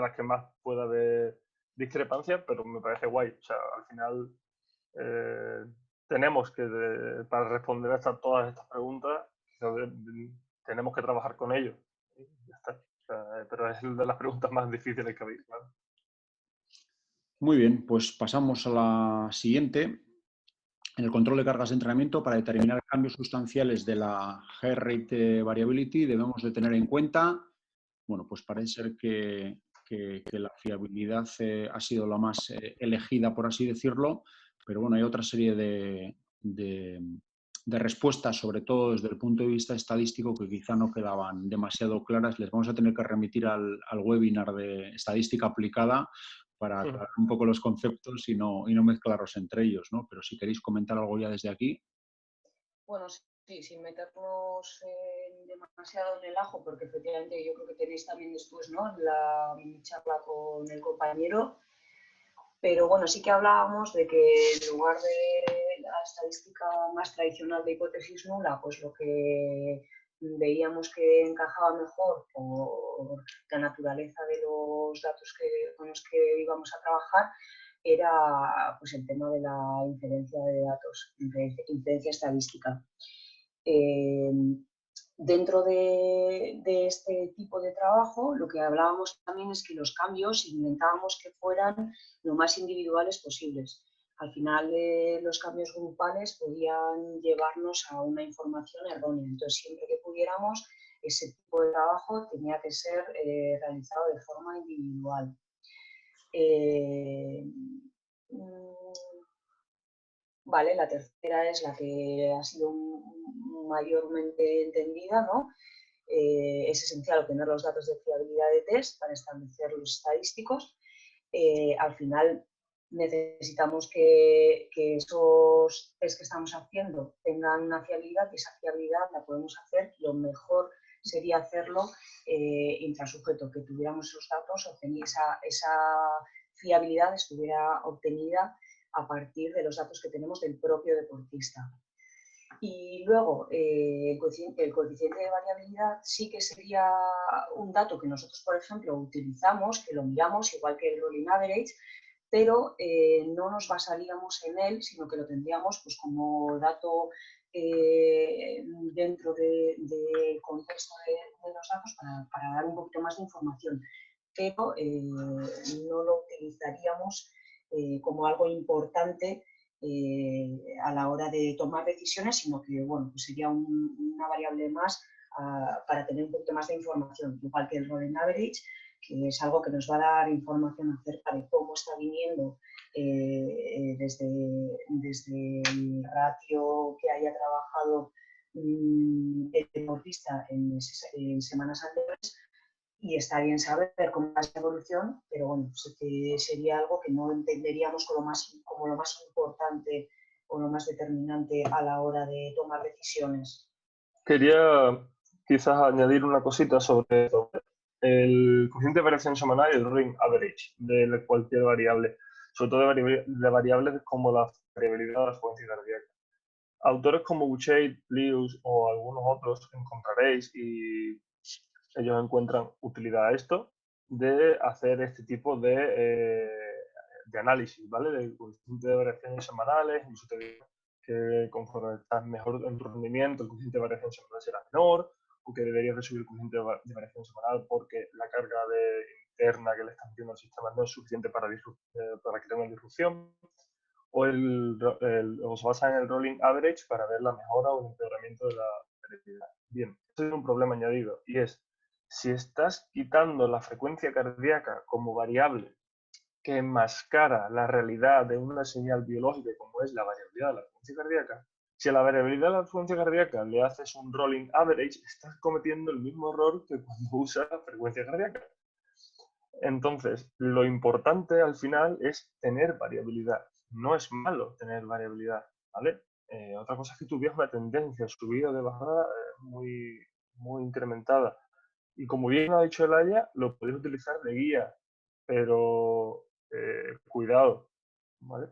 las que más puede haber discrepancia, pero me parece guay. O sea, al final eh, tenemos que, para responder a todas estas preguntas, tenemos que trabajar con ellos. Y ya está. O sea, pero es de las preguntas más difíciles que habéis, claro. Muy bien, pues pasamos a la siguiente. En el control de cargas de entrenamiento, para determinar cambios sustanciales de la heart rate variability, debemos de tener en cuenta, bueno, pues parece ser que la fiabilidad ha sido la más elegida, por así decirlo, pero bueno, hay otra serie de respuestas, sobre todo desde el punto de vista estadístico, que quizá no quedaban demasiado claras. Les vamos a tener que remitir al webinar de estadística aplicada para aclarar un poco los conceptos y no mezclarlos entre ellos, ¿no? Pero si queréis comentar algo ya desde aquí. Bueno, sí, sin meternos demasiado en el ajo, porque efectivamente yo creo que tenéis también después, ¿no?, la mini charla con el compañero. Pero bueno, sí que hablábamos de que en lugar de la estadística más tradicional de hipótesis nula, pues lo que veíamos que encajaba mejor por la naturaleza de los datos con los que íbamos a trabajar era pues el tema de la inferencia de datos, inferencia estadística. Eh, Dentro de este tipo de trabajo, lo que hablábamos también es que los cambios intentábamos que fueran lo más individuales posibles. Al final, los cambios grupales podían llevarnos a una información errónea. Entonces, siempre que pudiéramos, ese tipo de trabajo tenía que ser realizado de forma individual. Vale, la tercera es la que ha sido mayormente entendida, ¿no? Es esencial obtener los datos de fiabilidad de test para establecer los estadísticos. Al final necesitamos que esos test que estamos haciendo tengan una fiabilidad y esa fiabilidad la podemos hacer. Lo mejor sería hacerlo intrasujeto, que tuviéramos esos datos, esa fiabilidad estuviera obtenida a partir de los datos que tenemos del propio deportista. Y luego, el coeficiente de variabilidad sí que sería un dato que nosotros, por ejemplo, utilizamos, que lo miramos igual que el rolling average, pero no nos basaríamos en él, sino que lo tendríamos pues, como dato dentro del contexto de los datos para dar un poquito más de información, pero no lo utilizaríamos como algo importante a la hora de tomar decisiones, sino que bueno, pues sería una variable más para tener un poquito más de información, igual que el rolling average, que es algo que nos va a dar información acerca de cómo está viniendo desde el ratio que haya trabajado el deportista en semanas anteriores. Y está bien saber cómo va esa evolución, pero bueno, pues sería algo que no entenderíamos como lo más importante o lo más determinante a la hora de tomar decisiones. Quería quizás añadir una cosita sobre esto. El coeficiente de variación semanal y el rolling average de cualquier variable, sobre todo de variables como la variabilidad de la frecuencia cardíaca. Autores como Boucher, Plius o algunos otros encontraréis y ellos encuentran utilidad a esto de hacer este tipo de análisis, ¿vale? De coeficiente de variaciones semanales, incluso te digo que conforme estás mejor en tu rendimiento, el coeficiente de variación semanal será menor, o que deberías de subir el coeficiente de variación semanal porque la carga interna que le estás metiendo al sistema no es suficiente para que tenga disrupción, o se basa en el rolling average para ver la mejora o el empeoramiento de la variabilidad. Bien, esto es un problema añadido, y es, si estás quitando la frecuencia cardíaca como variable que enmascara la realidad de una señal biológica como es la variabilidad de la frecuencia cardíaca, si a la variabilidad de la frecuencia cardíaca le haces un rolling average, estás cometiendo el mismo error que cuando usas la frecuencia cardíaca. Entonces, lo importante al final es tener variabilidad. No es malo tener variabilidad, ¿vale? Otra cosa es que tuviera una tendencia subida o de bajada muy, muy incrementada. Y como bien ha dicho Elaya, lo podéis utilizar de guía, pero cuidado, ¿vale?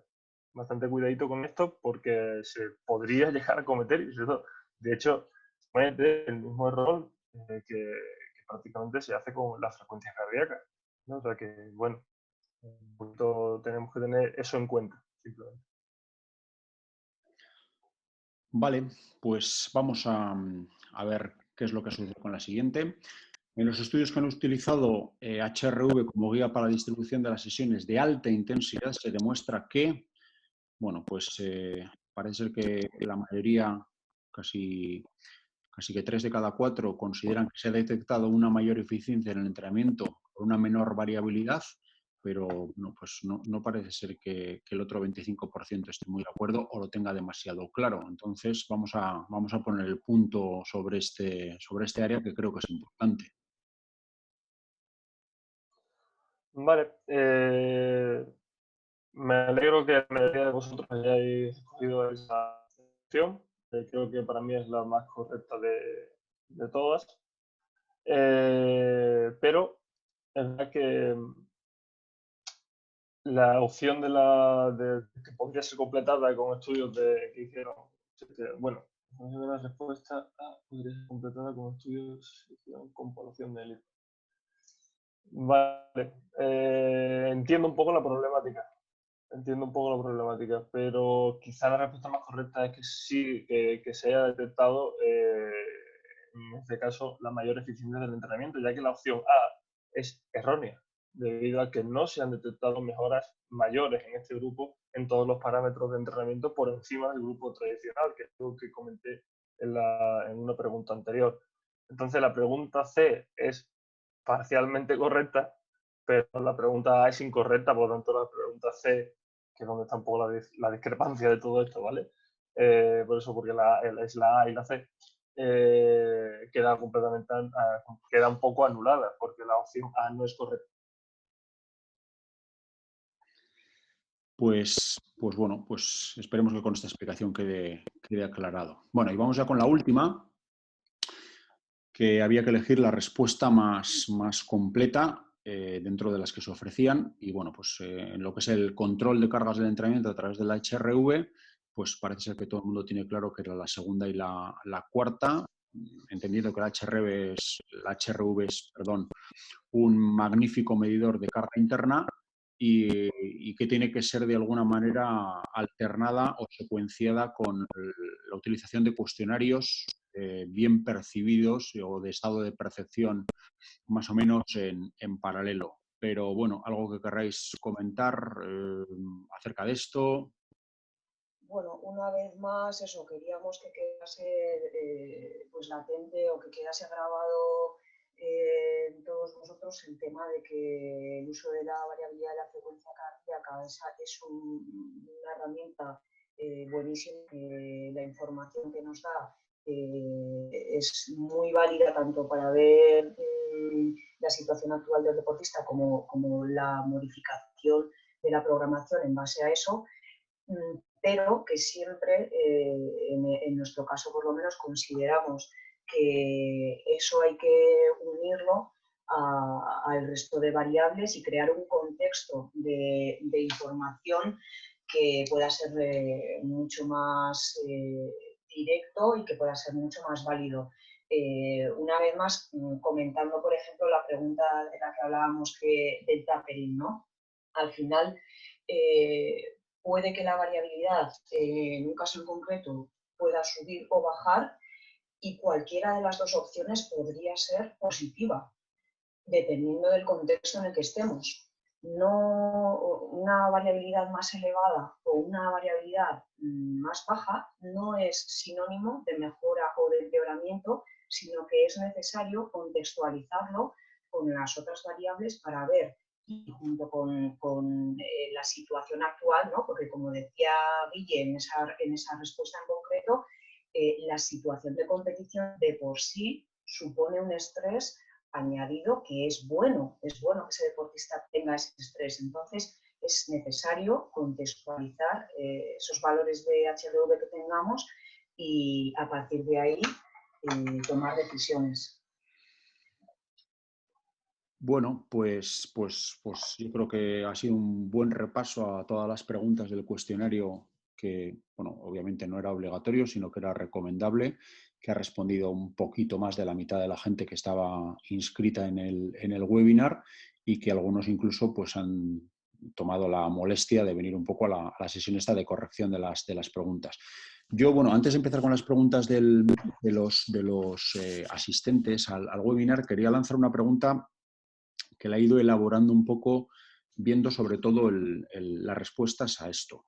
Bastante cuidadito con esto porque se podría llegar a cometer, y de hecho, comete el mismo error que prácticamente se hace con las frecuencias cardíacas, ¿no? O sea que, bueno, un poquito tenemos que tener eso en cuenta, simplemente. Vale, pues vamos a ver qué es lo que sucede con la siguiente. En los estudios que han utilizado HRV como guía para la distribución de las sesiones de alta intensidad se demuestra que, bueno, pues parece ser que la mayoría, casi que 3 de cada 4, consideran que se ha detectado una mayor eficiencia en el entrenamiento con una menor variabilidad, pero no, pues no parece ser que el otro 25% esté muy de acuerdo o lo tenga demasiado claro. Entonces vamos a poner el punto sobre este área que creo que es importante. Vale, me alegro que la mayoría de vosotros hayáis escogido esa opción. Creo que para mí es la más correcta de todas. Pero es verdad que la opción que podría ser completada con estudios que hicieron, bueno, la respuesta A podría ser completada con estudios que hicieron con población de élite. Vale, entiendo un poco la problemática. Entiendo un poco la problemática, pero quizá la respuesta más correcta es que sí, que se haya detectado, en este caso, la mayor eficiencia del entrenamiento, ya que la opción A es errónea, debido a que no se han detectado mejoras mayores en este grupo en todos los parámetros de entrenamiento por encima del grupo tradicional, que es lo que comenté en una pregunta anterior. Entonces, la pregunta C es parcialmente correcta, pero la pregunta A es incorrecta, por lo tanto, la pregunta C, que es donde está un poco la discrepancia de todo esto, ¿vale? Por eso, porque es la A y la C, queda completamente, queda un poco anulada, porque la opción A no es correcta. Pues bueno, pues esperemos que con esta explicación quede aclarado. Bueno, y vamos ya con la última, que había que elegir la respuesta más completa dentro de las que se ofrecían. Y bueno, pues en lo que es el control de cargas del entrenamiento a través de la HRV, pues parece ser que todo el mundo tiene claro que era la segunda y la cuarta, entendiendo que la HRV es, perdón, un magnífico medidor de carga interna y que tiene que ser de alguna manera alternada o secuenciada con la utilización de cuestionarios bien percibidos o de estado de percepción más o menos en paralelo. Pero bueno, algo que querráis comentar acerca de esto. Bueno, una vez más, eso, queríamos que quedase pues latente o que quedase grabado en todos vosotros el tema de que el uso de la variabilidad de la frecuencia cardíaca es una herramienta buenísima, la información que nos da es muy válida tanto para ver la situación actual del deportista como la modificación de la programación en base a eso, pero que siempre, en nuestro caso por lo menos, consideramos que eso hay que unirlo al resto de variables y crear un contexto de información que pueda ser mucho más directo y que pueda ser mucho más válido. Una vez más, comentando, por ejemplo, la pregunta de la que hablábamos del tapering, ¿no? Al final, puede que la variabilidad en un caso en concreto pueda subir o bajar y cualquiera de las dos opciones podría ser positiva, dependiendo del contexto en el que estemos. No, una variabilidad más elevada o una variabilidad más baja no es sinónimo de mejora o de empeoramiento, sino que es necesario contextualizarlo con las otras variables para ver, y junto con la situación actual, ¿no? Porque como decía Guille en esa respuesta en concreto, la situación de competición de por sí supone un estrés añadido que es bueno que ese deportista tenga ese estrés. Entonces, es necesario contextualizar esos valores de HRV que tengamos y a partir de ahí tomar decisiones. Bueno, pues yo creo que ha sido un buen repaso a todas las preguntas del cuestionario que, bueno, obviamente no era obligatorio, sino que era recomendable, que ha respondido un poquito más de la mitad de la gente que estaba inscrita en el webinar y que algunos incluso pues han tomado la molestia de venir un poco a la sesión esta de corrección de las preguntas. Yo, bueno, antes de empezar con las preguntas de los asistentes al webinar, quería lanzar una pregunta que la he ido elaborando un poco viendo sobre todo las respuestas a esto.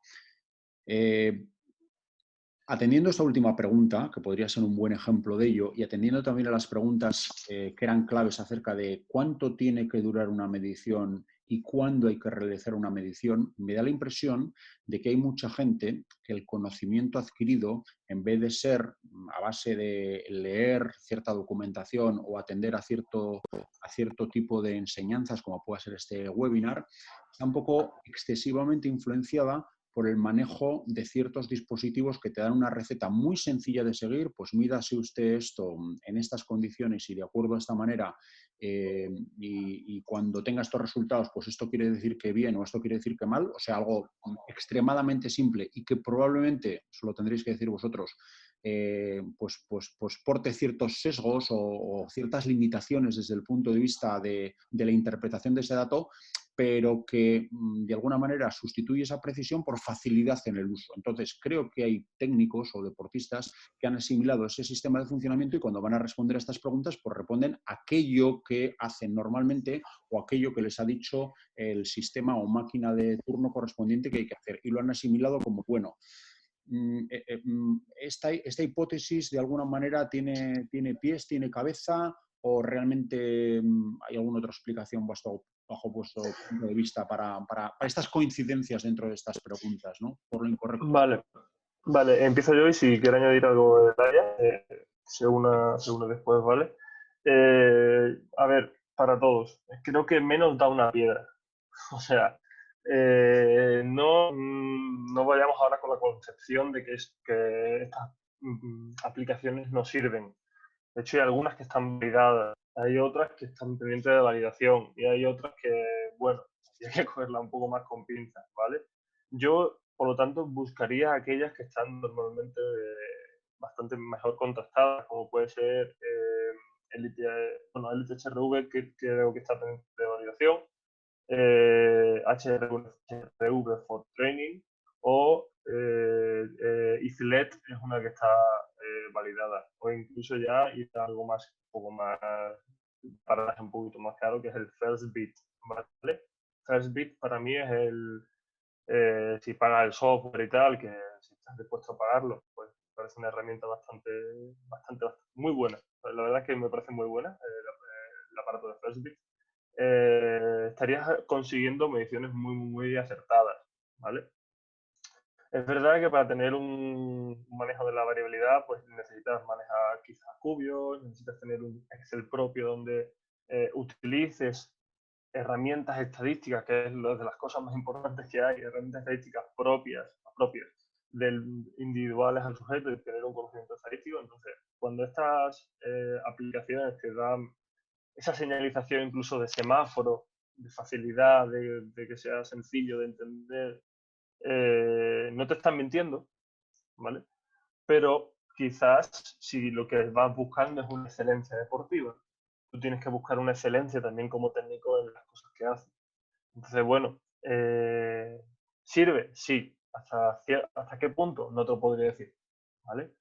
Atendiendo a esta última pregunta, que podría ser un buen ejemplo de ello, y atendiendo también a las preguntas que eran claves acerca de cuánto tiene que durar una medición y cuándo hay que realizar una medición, me da la impresión de que hay mucha gente que el conocimiento adquirido, en vez de ser a base de leer cierta documentación o atender a cierto tipo de enseñanzas, como pueda ser este webinar, está un poco excesivamente influenciada por el manejo de ciertos dispositivos que te dan una receta muy sencilla de seguir, pues mídase usted esto en estas condiciones y de acuerdo a esta manera, y cuando tenga estos resultados, pues esto quiere decir que bien o esto quiere decir que mal, o sea, algo extremadamente simple y que probablemente, eso lo tendréis que decir vosotros, pues porte ciertos sesgos o ciertas limitaciones desde el punto de vista de la interpretación de ese dato, pero que de alguna manera sustituye esa precisión por facilidad en el uso. Entonces, creo que hay técnicos o deportistas que han asimilado ese sistema de funcionamiento y cuando van a responder a estas preguntas, pues responden aquello que hacen normalmente o aquello que les ha dicho el sistema o máquina de turno correspondiente que hay que hacer y lo han asimilado como bueno. Esta hipótesis de alguna manera tiene pies, tiene cabeza o realmente hay alguna otra explicación bajo vuestro punto de vista para estas coincidencias dentro de estas preguntas, ¿no? Por lo incorrecto. Vale, empiezo yo y si quiere añadir algo de Laia, se una después, ¿vale? A ver, para todos, creo que menos da una piedra. O sea, no vayamos ahora con la concepción de que estas aplicaciones no sirven. De hecho, hay algunas que están validadas, hay otras que están pendientes de validación y hay otras que, bueno, hay que cogerla un poco más con pinzas, ¿vale? Yo, por lo tanto, buscaría aquellas que están normalmente bastante mejor contrastadas, como puede ser Elite HRV, que creo que está pendiente de validación, HRV for Training o IFLET es una que está validada, o incluso ya ir a algo más, un poco más, para un poquito más caro, que es el FirstBit, ¿vale? FirstBit para mí es si pagas el software y tal, que si estás dispuesto a pagarlo, pues me parece una herramienta bastante muy buena. La verdad es que me parece muy buena el aparato de FirstBit. Estarías consiguiendo mediciones muy acertadas, ¿vale? Es verdad que para tener un manejo de la variabilidad, pues necesitas manejar quizás cubios, necesitas tener un Excel propio donde utilices herramientas estadísticas, que es una de las cosas más importantes que hay, herramientas estadísticas propias individuales al sujeto y tener un conocimiento estadístico. Entonces, cuando estas aplicaciones te dan esa señalización incluso de semáforo, de facilidad, de que sea sencillo de entender, no te están mintiendo, ¿vale? Pero quizás si lo que vas buscando es una excelencia deportiva, tú tienes que buscar una excelencia también como técnico en las cosas que haces. Entonces, bueno, ¿sirve? Sí. ¿Hasta qué punto? No te lo podría decir, ¿vale?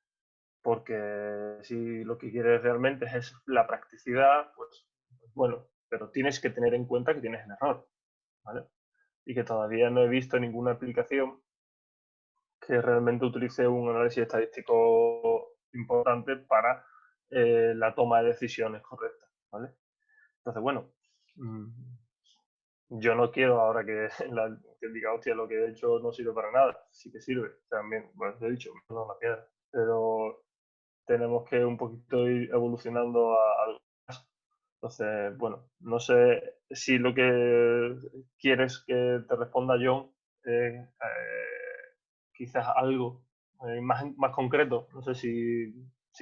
Porque si lo que quieres realmente es la practicidad, pues bueno, pero tienes que tener en cuenta que tienes el error, ¿vale? Y que todavía no he visto ninguna aplicación que realmente utilice un análisis estadístico importante para la toma de decisiones correctas, ¿vale? Entonces, bueno, yo no quiero ahora que diga, hostia, lo que he hecho no sirve para nada. Sí que sirve, también, bueno, te he dicho, no la piedra, pero tenemos que un poquito ir evolucionando a algo más. Entonces, bueno, no sé si lo que quieres que te responda John es quizás algo más concreto. No sé si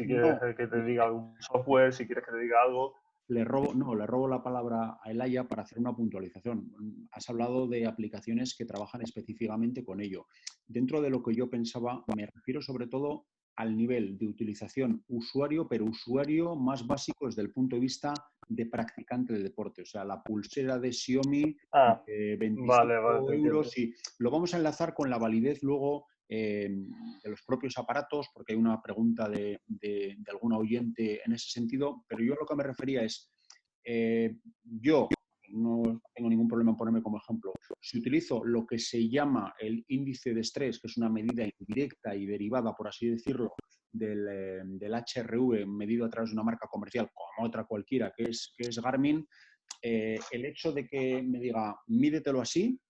quieres No, que te diga algún software, si quieres que te diga algo. le robo la palabra a Elaya para hacer una puntualización. Has hablado de aplicaciones que trabajan específicamente con ello. Dentro de lo que yo pensaba, me refiero sobre todo al nivel de utilización usuario, pero usuario más básico desde el punto de vista de practicante del deporte. O sea, la pulsera de Xiaomi, Ah, vale, 25 te entiendo. euros, y lo vamos a enlazar con la validez luego de los propios aparatos, porque hay una pregunta de alguna oyente en ese sentido, pero yo a lo que me refería es, yo no tengo ningún problema en ponerme como ejemplo, si utilizo lo que se llama el índice de estrés, que es una medida indirecta y derivada, por así decirlo, del HRV medido a través de una marca comercial como otra cualquiera, que es Garmin, el hecho de que me diga, mídetelo así,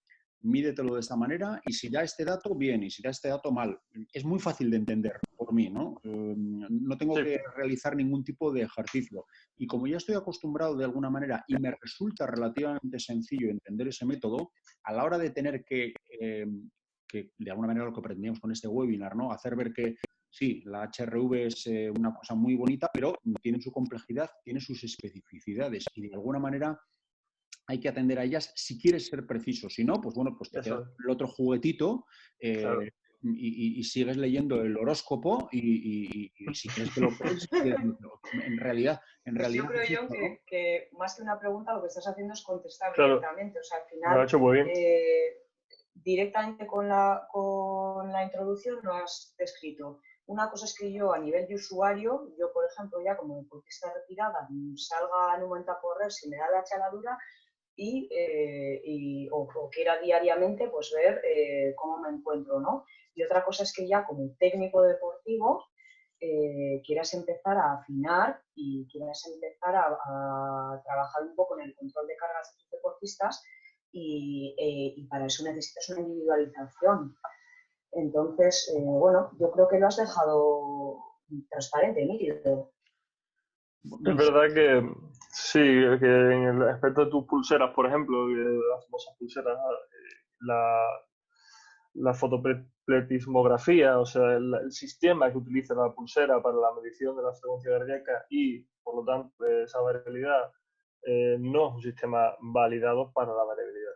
mídetelo de esta manera, y si da este dato, bien, y si da este dato, mal. Es muy fácil de entender por mí, ¿no? No tengo Sí, que realizar ningún tipo de ejercicio. Y como ya estoy acostumbrado de alguna manera y me resulta relativamente sencillo entender ese método, a la hora de tener que de alguna manera lo que pretendíamos con este webinar, ¿no? Hacer ver que sí, la HRV es una cosa muy bonita, pero tiene su complejidad, tiene sus especificidades y de alguna manera hay que atender a ellas si quieres ser preciso. Si no, pues bueno, pues te quedas eso es, el otro juguetito claro. y sigues leyendo el horóscopo y si crees que lo crees, en Pues yo realidad creo, es John, esto, ¿no? que más que una pregunta, lo que estás haciendo es contestar Claro, directamente. O sea, al lo has final, hecho muy bien. directamente con la introducción no has descrito. Una cosa es que yo, a nivel de usuario, yo, por ejemplo, ya como deportista retirada, salga en un momento a correr si me da la chaladura o quiera diariamente pues ver cómo me encuentro, ¿no? Y otra cosa es que ya como técnico deportivo quieras empezar a afinar y quieras empezar a trabajar un poco en el control de cargas de tus deportistas y para eso necesitas una individualización. Entonces, bueno, yo creo que lo has dejado transparente, nítido. Es verdad que sí, que en el aspecto de tus pulseras, por ejemplo, las famosas pulseras, la, la fotopletismografía, o sea, el sistema que utiliza la pulsera para la medición de la frecuencia cardíaca y, por lo tanto, esa variabilidad, no es un sistema validado para la variabilidad.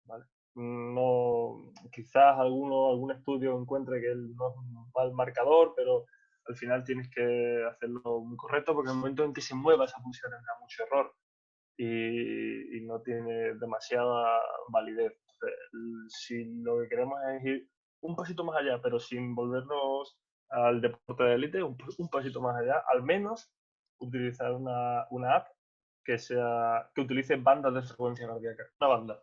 ¿Vale? No, quizás algún estudio encuentre que no es un mal marcador, pero al final tienes que hacerlo muy correcto porque en el momento en que se mueva esa pulsera tendrá mucho error y no tiene demasiada validez. Entonces, si lo que queremos es ir un pasito más allá, pero sin volvernos al deporte de élite, un pasito más allá, al menos utilizar una app que utilice bandas de frecuencia cardíaca.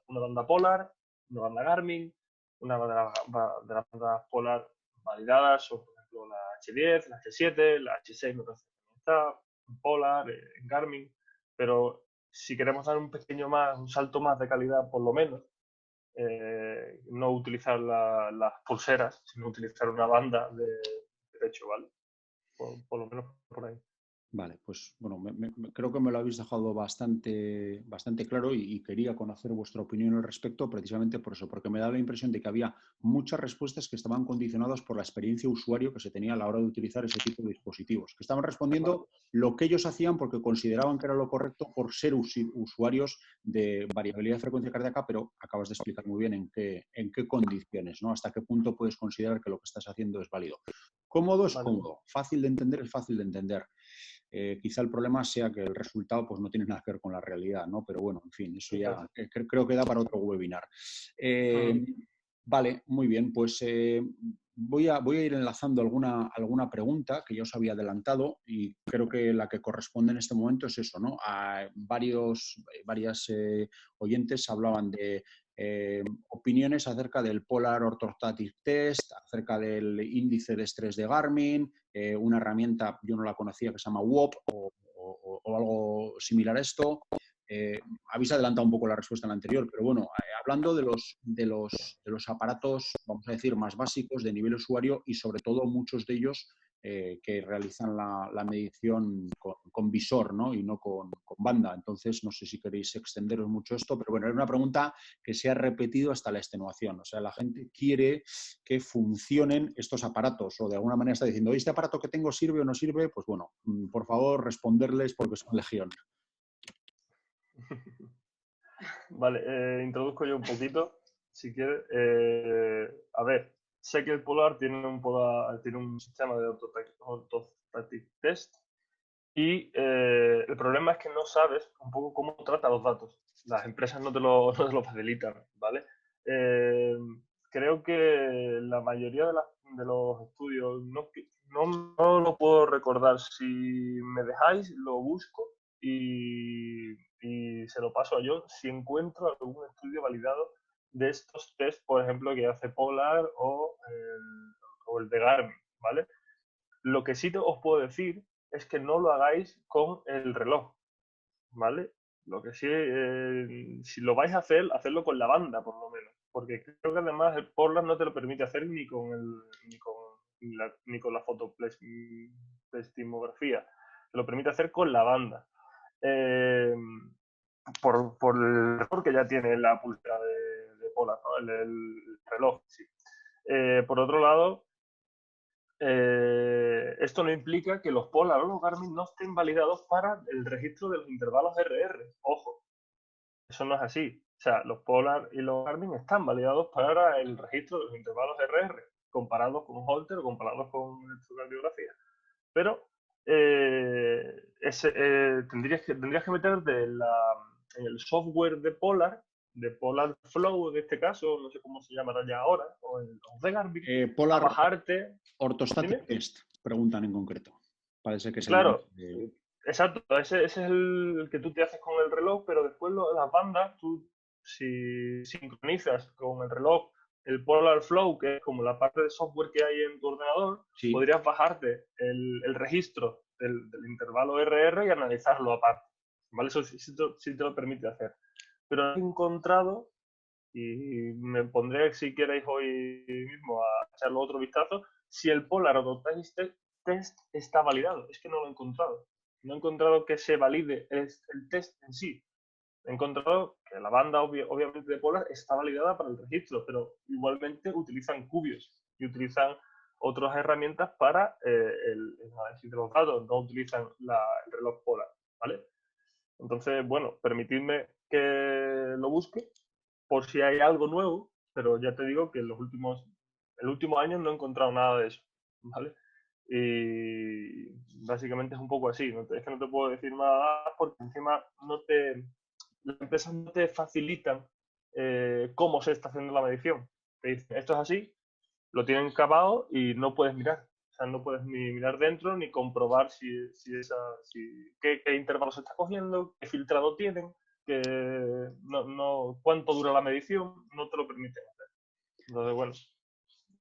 Una banda Polar, una banda Garmin, una de las bandas Polar validadas son, por ejemplo, la H10, la H7, la H6, me parece que también está, Polar, Garmin, pero si queremos dar un salto más de calidad, por lo menos, no utilizar las pulseras, sino utilizar una banda de pecho, ¿vale? Por lo menos por ahí. Vale, pues bueno, creo que me lo habéis dejado bastante claro y quería conocer vuestra opinión al respecto precisamente por eso, porque me da la impresión de que había muchas respuestas que estaban condicionadas por la experiencia usuario que se tenía a la hora de utilizar ese tipo de dispositivos, que estaban respondiendo lo que ellos hacían porque consideraban que era lo correcto por ser usuarios de variabilidad de frecuencia cardíaca, pero acabas de explicar muy bien en qué condiciones, ¿no? Hasta qué punto puedes considerar que lo que estás haciendo es válido. Cómodo es Vale. cómodo, fácil de entender es fácil de entender. Quizá el problema sea que el resultado pues, no tiene nada que ver con la realidad, ¿no? Pero bueno, en fin, eso ya creo que da para otro webinar. Vale, muy bien, pues voy a ir enlazando alguna pregunta que ya os había adelantado y creo que la que corresponde en este momento es eso, ¿no? Varias oyentes hablaban de opiniones acerca del Polar Orthostatic Test, acerca del índice de estrés de Garmin, una herramienta, yo no la conocía, que se llama WOP o algo similar a esto. Habéis adelantado un poco la respuesta en la anterior, pero bueno, hablando de los aparatos, vamos a decir, más básicos de nivel usuario y sobre todo muchos de ellos que realizan la medición con visor, ¿no? Y no con banda. Entonces, no sé si queréis extenderos mucho esto, pero bueno, es una pregunta que se ha repetido hasta la extenuación. O sea, la gente quiere que funcionen estos aparatos o de alguna manera está diciendo, ¿este aparato que tengo sirve o no sirve? Pues bueno, por favor, responderles porque son legión. Vale, introduzco yo un poquito, si quieres. A ver, sé que el Polar tiene un sistema de autostatic test y el problema es que no sabes un poco cómo trata los datos. Las empresas no te lo, no te lo facilitan, ¿vale? Eh, Creo que la mayoría de los estudios, no lo puedo recordar. Si me dejáis, lo busco y se lo paso a John si encuentro algún estudio validado de estos test, por ejemplo, que hace Polar o el de Garmin, ¿vale? Lo que sí os puedo decir es que no lo hagáis con el reloj, ¿vale? Lo que sí, si lo vais a hacer, hacedlo con la banda, por lo menos. Porque creo que además el Portland no te lo permite hacer ni con la fotoplestimografía. Te lo permite hacer con la banda. Por el error que ya tiene la pulsera de Polar, ¿no? El reloj, sí. Por otro lado, esto no implica que los Polar o los Garmin no estén validados para el registro de los intervalos RR. Ojo, eso no es así. O sea, los Polar y los Garmin están validados para el registro de los intervalos RR, comparados con Holter o comparados con electrocardiografía. Pero tendrías que meterte en el software de Polar Flow en este caso, no sé cómo se llamará ya ahora, o en los de Garmin, Polar a bajarte. Orthostatic Test, preguntan en concreto. Parece que es Claro, el... exacto, ese es el que tú te haces con el reloj, pero después las bandas, tú si sincronizas con el reloj el Polar Flow, que es como la parte de software que hay en tu ordenador, Sí. podrías bajarte el registro del intervalo RR y analizarlo aparte. ¿Vale? Eso sí te lo permite hacer. Pero he encontrado, y me pondré si queréis hoy mismo a echarle otro vistazo, si el Polar Autotest Test está validado. Es que no lo he encontrado. No he encontrado que se valide el test en sí. He encontrado que la banda, obviamente, de Polar está validada para el registro, pero igualmente utilizan cubios y utilizan otras herramientas para el análisis de los datos. No utilizan el reloj Polar, ¿vale? Entonces, bueno, permitidme que lo busque por si hay algo nuevo, pero ya te digo que en el último año no he encontrado nada de eso, ¿vale? Y básicamente es un poco así, es que no te puedo decir nada más porque encima las empresas no te facilitan cómo se está haciendo la medición. Te dicen, esto es así, lo tienen capado y no puedes mirar. O sea, no puedes ni mirar dentro ni comprobar qué intervalo se está cogiendo, qué filtrado tienen, cuánto dura la medición, no te lo permiten hacer. Entonces, bueno,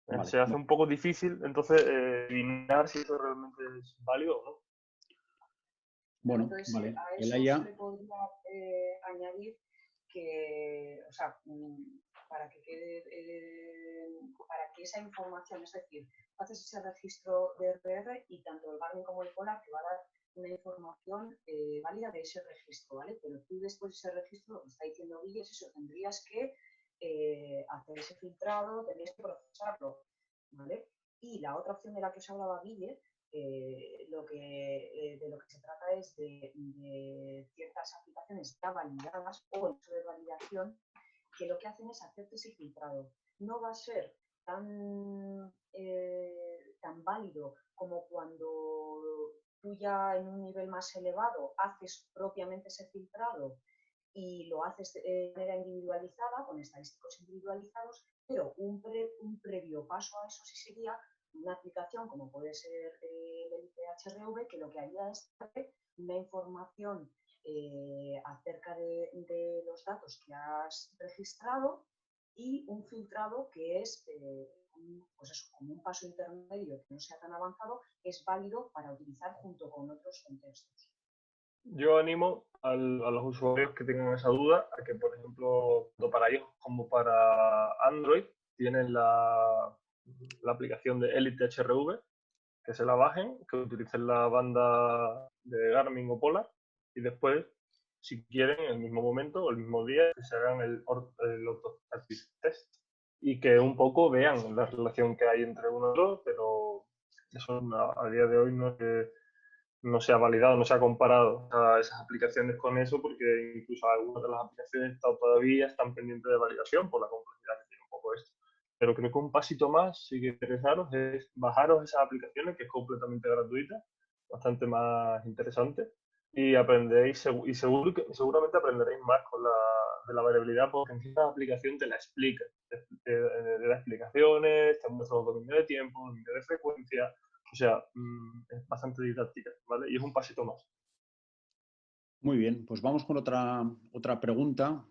Vale. se hace un poco difícil entonces adivinar si eso realmente es válido o no. Bueno, entonces, vale. a eso se le podría añadir que, o sea, para que esa información, es decir, haces ese registro de RR y tanto el Garmin como el Polar te va a dar una información válida de ese registro, ¿vale? Pero tú después de ese registro, lo que está diciendo Guille, es eso, tendrías que hacer ese filtrado, tendrías que procesarlo, ¿vale? Y la otra opción de la que os hablaba Guille, de lo que se trata es de ciertas aplicaciones ya validadas o en uso de validación que lo que hacen es hacerte ese filtrado. No va a ser tan válido como cuando tú ya en un nivel más elevado haces propiamente ese filtrado y lo haces de manera individualizada, con estadísticos individualizados, pero un previo paso a eso sí sería una aplicación como puede ser el LTHRV, que lo que haría es darte una información acerca de los datos que has registrado y un filtrado que es pues eso, como un paso intermedio que no sea tan avanzado, es válido para utilizar junto con otros contextos. Yo animo a los usuarios que tengan esa duda a que, por ejemplo, tanto para iOS como para Android, tienen la aplicación de Elite HRV, que se la bajen, que utilicen la banda de Garmin o Polar y después, si quieren, en el mismo momento o el mismo día, que se hagan el orthostatic test y que un poco vean la relación que hay entre uno y otro, pero eso a día de hoy no se ha validado, no se ha comparado a esas aplicaciones con eso, porque incluso algunas de las aplicaciones todavía están pendientes de validación por la complejidad que tiene un poco esto. Pero creo que un pasito más, si queréis daros, es bajaros esas aplicaciones, que es completamente gratuita, bastante más interesante, y aprendéis, y seguramente aprenderéis más de la variabilidad, porque en la aplicación te la explica, te da explicaciones, te muestra los dominios de tiempo, dominios de frecuencia. O sea, es bastante didáctica, ¿vale? Y es un pasito más. Muy bien, pues vamos con otra pregunta.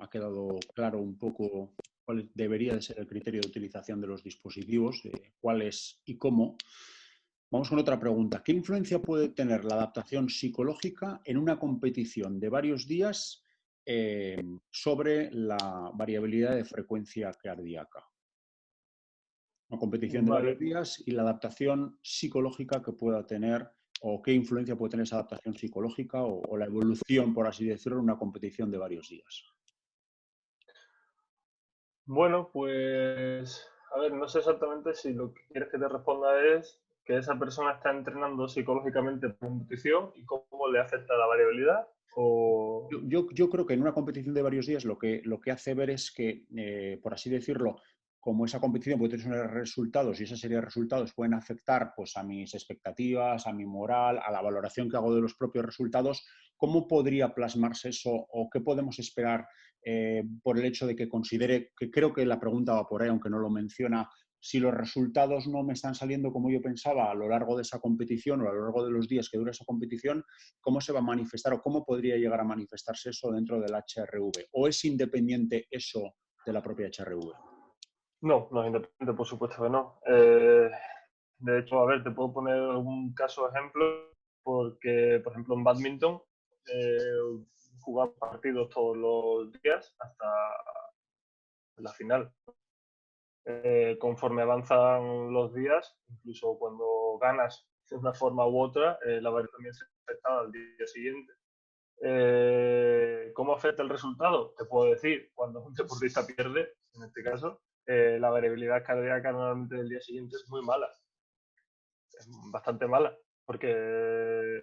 Ha quedado claro un poco cuál debería de ser el criterio de utilización de los dispositivos, cuál es y cómo. Vamos con otra pregunta. ¿Qué influencia puede tener la adaptación psicológica en una competición de varios días sobre la variabilidad de frecuencia cardíaca? Una competición de varios Vale. días y la adaptación psicológica que pueda tener o qué influencia puede tener esa adaptación psicológica o la evolución, por así decirlo, en una competición de varios días. Bueno, pues, a ver, no sé exactamente si lo que quieres que te responda es que esa persona está entrenando psicológicamente para competición y cómo le afecta la variabilidad o... Yo creo que en una competición de varios días lo que hace ver es que, por así decirlo, como esa competición puede tener unos resultados y esa serie de resultados pueden afectar pues, a mis expectativas, a mi moral, a la valoración que hago de los propios resultados, ¿cómo podría plasmarse eso o qué podemos esperar por el hecho de que considere, que creo que la pregunta va por ahí, aunque no lo menciona, si los resultados no me están saliendo como yo pensaba a lo largo de esa competición o a lo largo de los días que dura esa competición, ¿cómo se va a manifestar o cómo podría llegar a manifestarse eso dentro del HRV? ¿O es independiente eso de la propia HRV? No, no es independiente, por supuesto que no. De hecho, a ver, te puedo poner un caso ejemplo, porque, por ejemplo, en badminton jugamos partidos todos los días hasta la final. Conforme avanzan los días, incluso cuando ganas de una forma u otra, la variabilidad también se afecta al día siguiente. ¿Cómo afecta el resultado? Te puedo decir, cuando un deportista pierde, en este caso, la variabilidad cardíaca normalmente del día siguiente es muy mala, es bastante mala, porque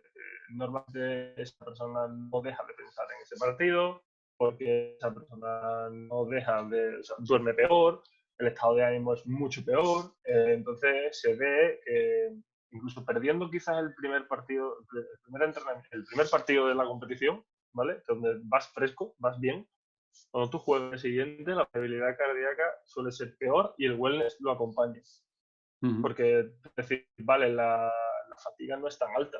normalmente esa persona no deja de pensar en ese partido, porque esa persona no deja de, o sea, duerme peor, el estado de ánimo es mucho peor, entonces se ve que incluso perdiendo quizás el primer partido, el primer partido de la competición, ¿vale? Donde vas fresco, vas bien, cuando tú juegas el siguiente, la variabilidad cardíaca suele ser peor y el wellness lo acompaña. Porque, es decir, vale, la fatiga no es tan alta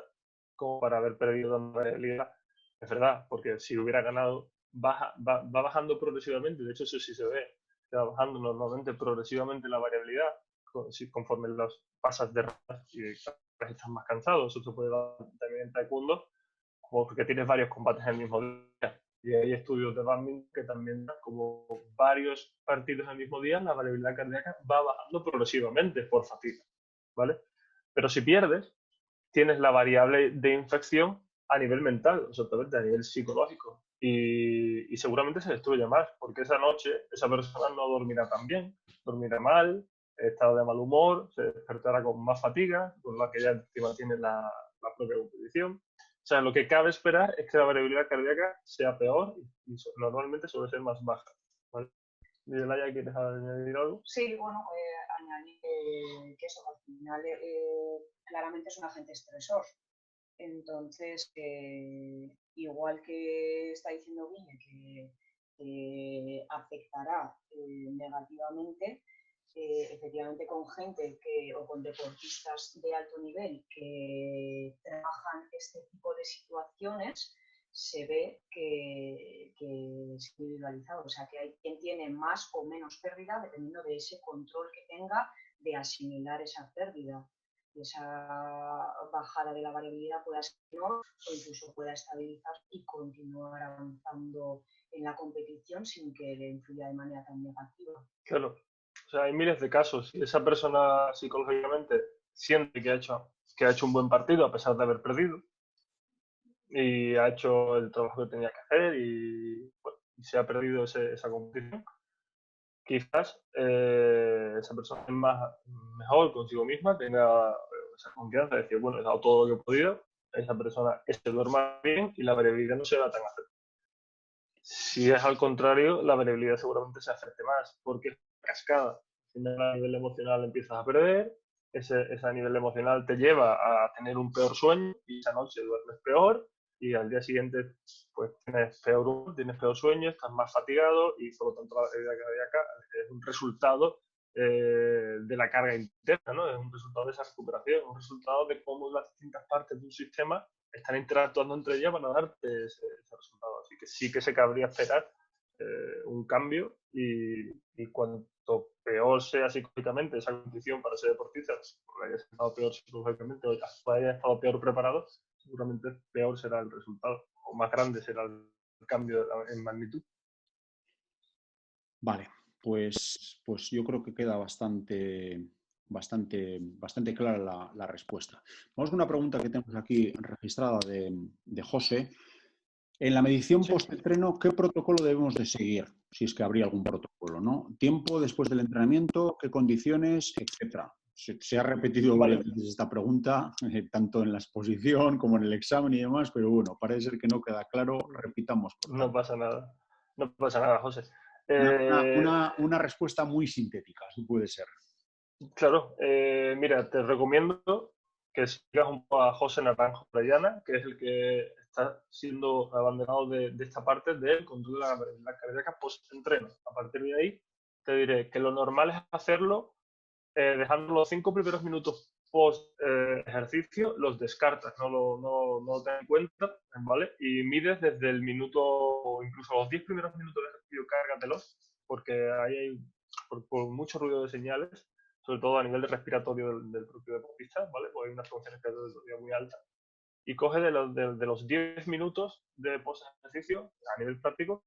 como para haber perdido tanta variabilidad. Es verdad, porque si hubiera ganado, va bajando progresivamente. De hecho, eso sí se ve, que va bajando normalmente progresivamente la variabilidad conforme los pasas de rondas y estás más cansado. Eso se puede dar también en taekwondo, porque tienes varios combates en el mismo día. Y hay estudios de badminton que también dan como varios partidos en el mismo día, la variabilidad cardíaca va bajando progresivamente por fatiga, ¿vale? Pero si pierdes, tienes la variable de infección a nivel mental, exactamente, a nivel psicológico. Y seguramente se destruye más, porque esa noche esa persona no dormirá tan bien, dormirá mal, estará de mal humor, se despertará con más fatiga, con la que ya encima tiene la propia competición. O sea, lo que cabe esperar es que la variabilidad cardíaca sea peor y normalmente suele ser más baja, ¿vale? Yelaya, ¿quieres añadir algo? Sí, bueno, añadir que eso al final claramente es un agente estresor. Entonces, igual que está diciendo Guille que afectará negativamente, efectivamente con gente o con deportistas de alto nivel que trabajan este tipo de situaciones, se ve que es individualizado. O sea, que hay quien tiene más o menos pérdida dependiendo de ese control que tenga de asimilar esa pérdida. Esa bajada de la variabilidad pueda ser menor o incluso pueda estabilizar y continuar avanzando en la competición sin que le influya de manera tan negativa. Claro. O sea, hay miles de casos. Si esa persona psicológicamente siente que ha hecho un buen partido a pesar de haber perdido y ha hecho el trabajo que tenía que hacer y, bueno, se ha perdido esa competición. Quizás esa persona es mejor consigo misma, tenga esa confianza de decir, bueno, he dado todo lo que he podido, esa persona se duerma bien y la variabilidad no será tan afectada. Si es al contrario, la variabilidad seguramente se afecte más, porque es cascada. Al final, a nivel emocional empiezas a perder, ese nivel emocional te lleva a tener un peor sueño y esa noche duermes peor y al día siguiente pues tienes peor humor, tienes peor sueño, estás más fatigado y por lo tanto la herida cardíaca es un resultado de la carga interna, ¿no? Es un resultado de esa recuperación, un resultado de cómo las distintas partes de un sistema están interactuando entre ellas para darte ese resultado. Así que sí que se cabría esperar un cambio y cuanto peor sea psicológicamente esa condición para ser deportista, porque haya estado peor psicológicamente o haya estado peor preparado, seguramente peor será el resultado o más grande será el cambio en magnitud. Vale, pues yo creo que queda bastante clara la respuesta. Vamos con una pregunta que tenemos aquí registrada de José. En la medición Sí. post-entreno, ¿qué protocolo debemos de seguir? Si es que habría algún protocolo, ¿no? ¿Tiempo después del entrenamiento? ¿Qué condiciones? Etcétera. Se ha repetido varias veces esta pregunta, tanto en la exposición como en el examen y demás, pero bueno, parece ser que no queda claro. Repitamos, por No tanto. pasa nada. No pasa nada, José. Una respuesta muy sintética, si puede ser. Claro, mira, te recomiendo que sigas un poco a José Naranjo Orellana, que es el que está siendo abanderado de esta parte del control de la variabilidad cardíaca post-entreno. A partir de ahí, te diré que lo normal es hacerlo dejando los 5 primeros minutos post-ejercicio, los descartas, no lo ten en cuenta, ¿vale? Y mides desde el minuto, o incluso los 10 primeros minutos de ejercicio, cárgatelos, porque ahí hay por mucho ruido de señales, sobre todo a nivel de respiratorio del propio deportista, ¿vale? Porque hay una frecuencia respiratoria muy alta. Y coge de los 10 minutos de post-ejercicio, a nivel práctico,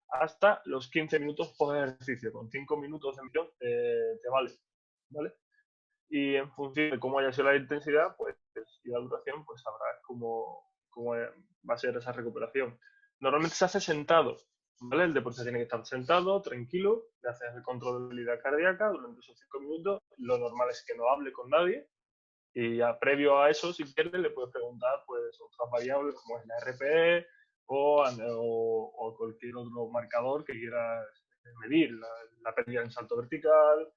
hasta los 15 minutos post-ejercicio. Con 5 minutos de emisión te vale, ¿vale? Y en función de cómo haya sido la intensidad pues, y la duración, pues sabrás cómo va a ser esa recuperación. Normalmente se hace sentado, ¿vale? El deportista tiene que estar sentado, tranquilo, le haces el control de la movilidad cardíaca durante esos 5 minutos. Lo normal es que no hable con nadie y ya previo a eso, si quieres, le puedes preguntar pues otras variables como es la RPE o cualquier otro marcador que quieras medir, la pérdida en salto vertical,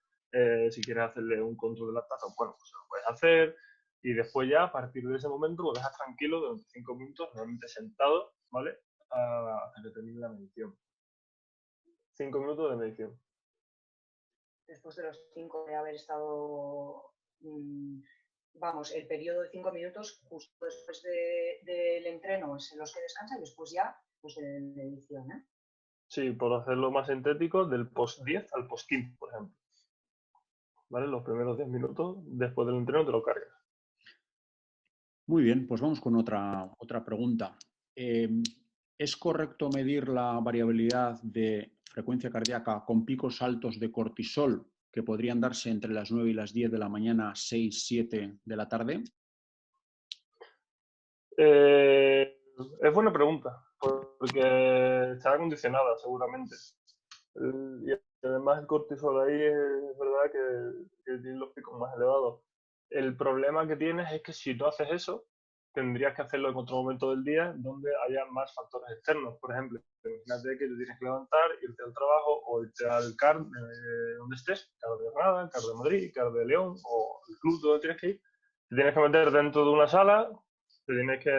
si quieres hacerle un control de lactato, bueno, pues lo puedes hacer y después ya a partir de ese momento lo dejas tranquilo durante 5 minutos, normalmente sentado, ¿vale? Hasta que termine la medición. 5 minutos de medición. Después de los 5 de haber estado, vamos, el periodo de 5 minutos justo después del entreno es en los que descansa y después ya, pues en medición, ¿eh? Sí, por hacerlo más sintético, del post 10 al post 15, por ejemplo. ¿Vale? Los primeros 10 minutos después del entreno te lo cargas. Muy bien, pues vamos con otra pregunta. ¿Es correcto medir la variabilidad de frecuencia cardíaca con picos altos de cortisol que podrían darse entre las 9 y las 10 de la mañana, 6, 7 de la tarde? Es buena pregunta, porque estará condicionada seguramente. Y además el cortisol ahí es verdad que tiene los picos más elevados. El problema que tienes es que si tú haces eso, tendrías que hacerlo en otro momento del día donde haya más factores externos. Por ejemplo, imagínate que te tienes que levantar, irte al trabajo o irte al CAR donde estés, CAR de Granada, CAR de Madrid, CAR de León o el club donde tienes que ir. Te tienes que meter dentro de una sala, te tienes que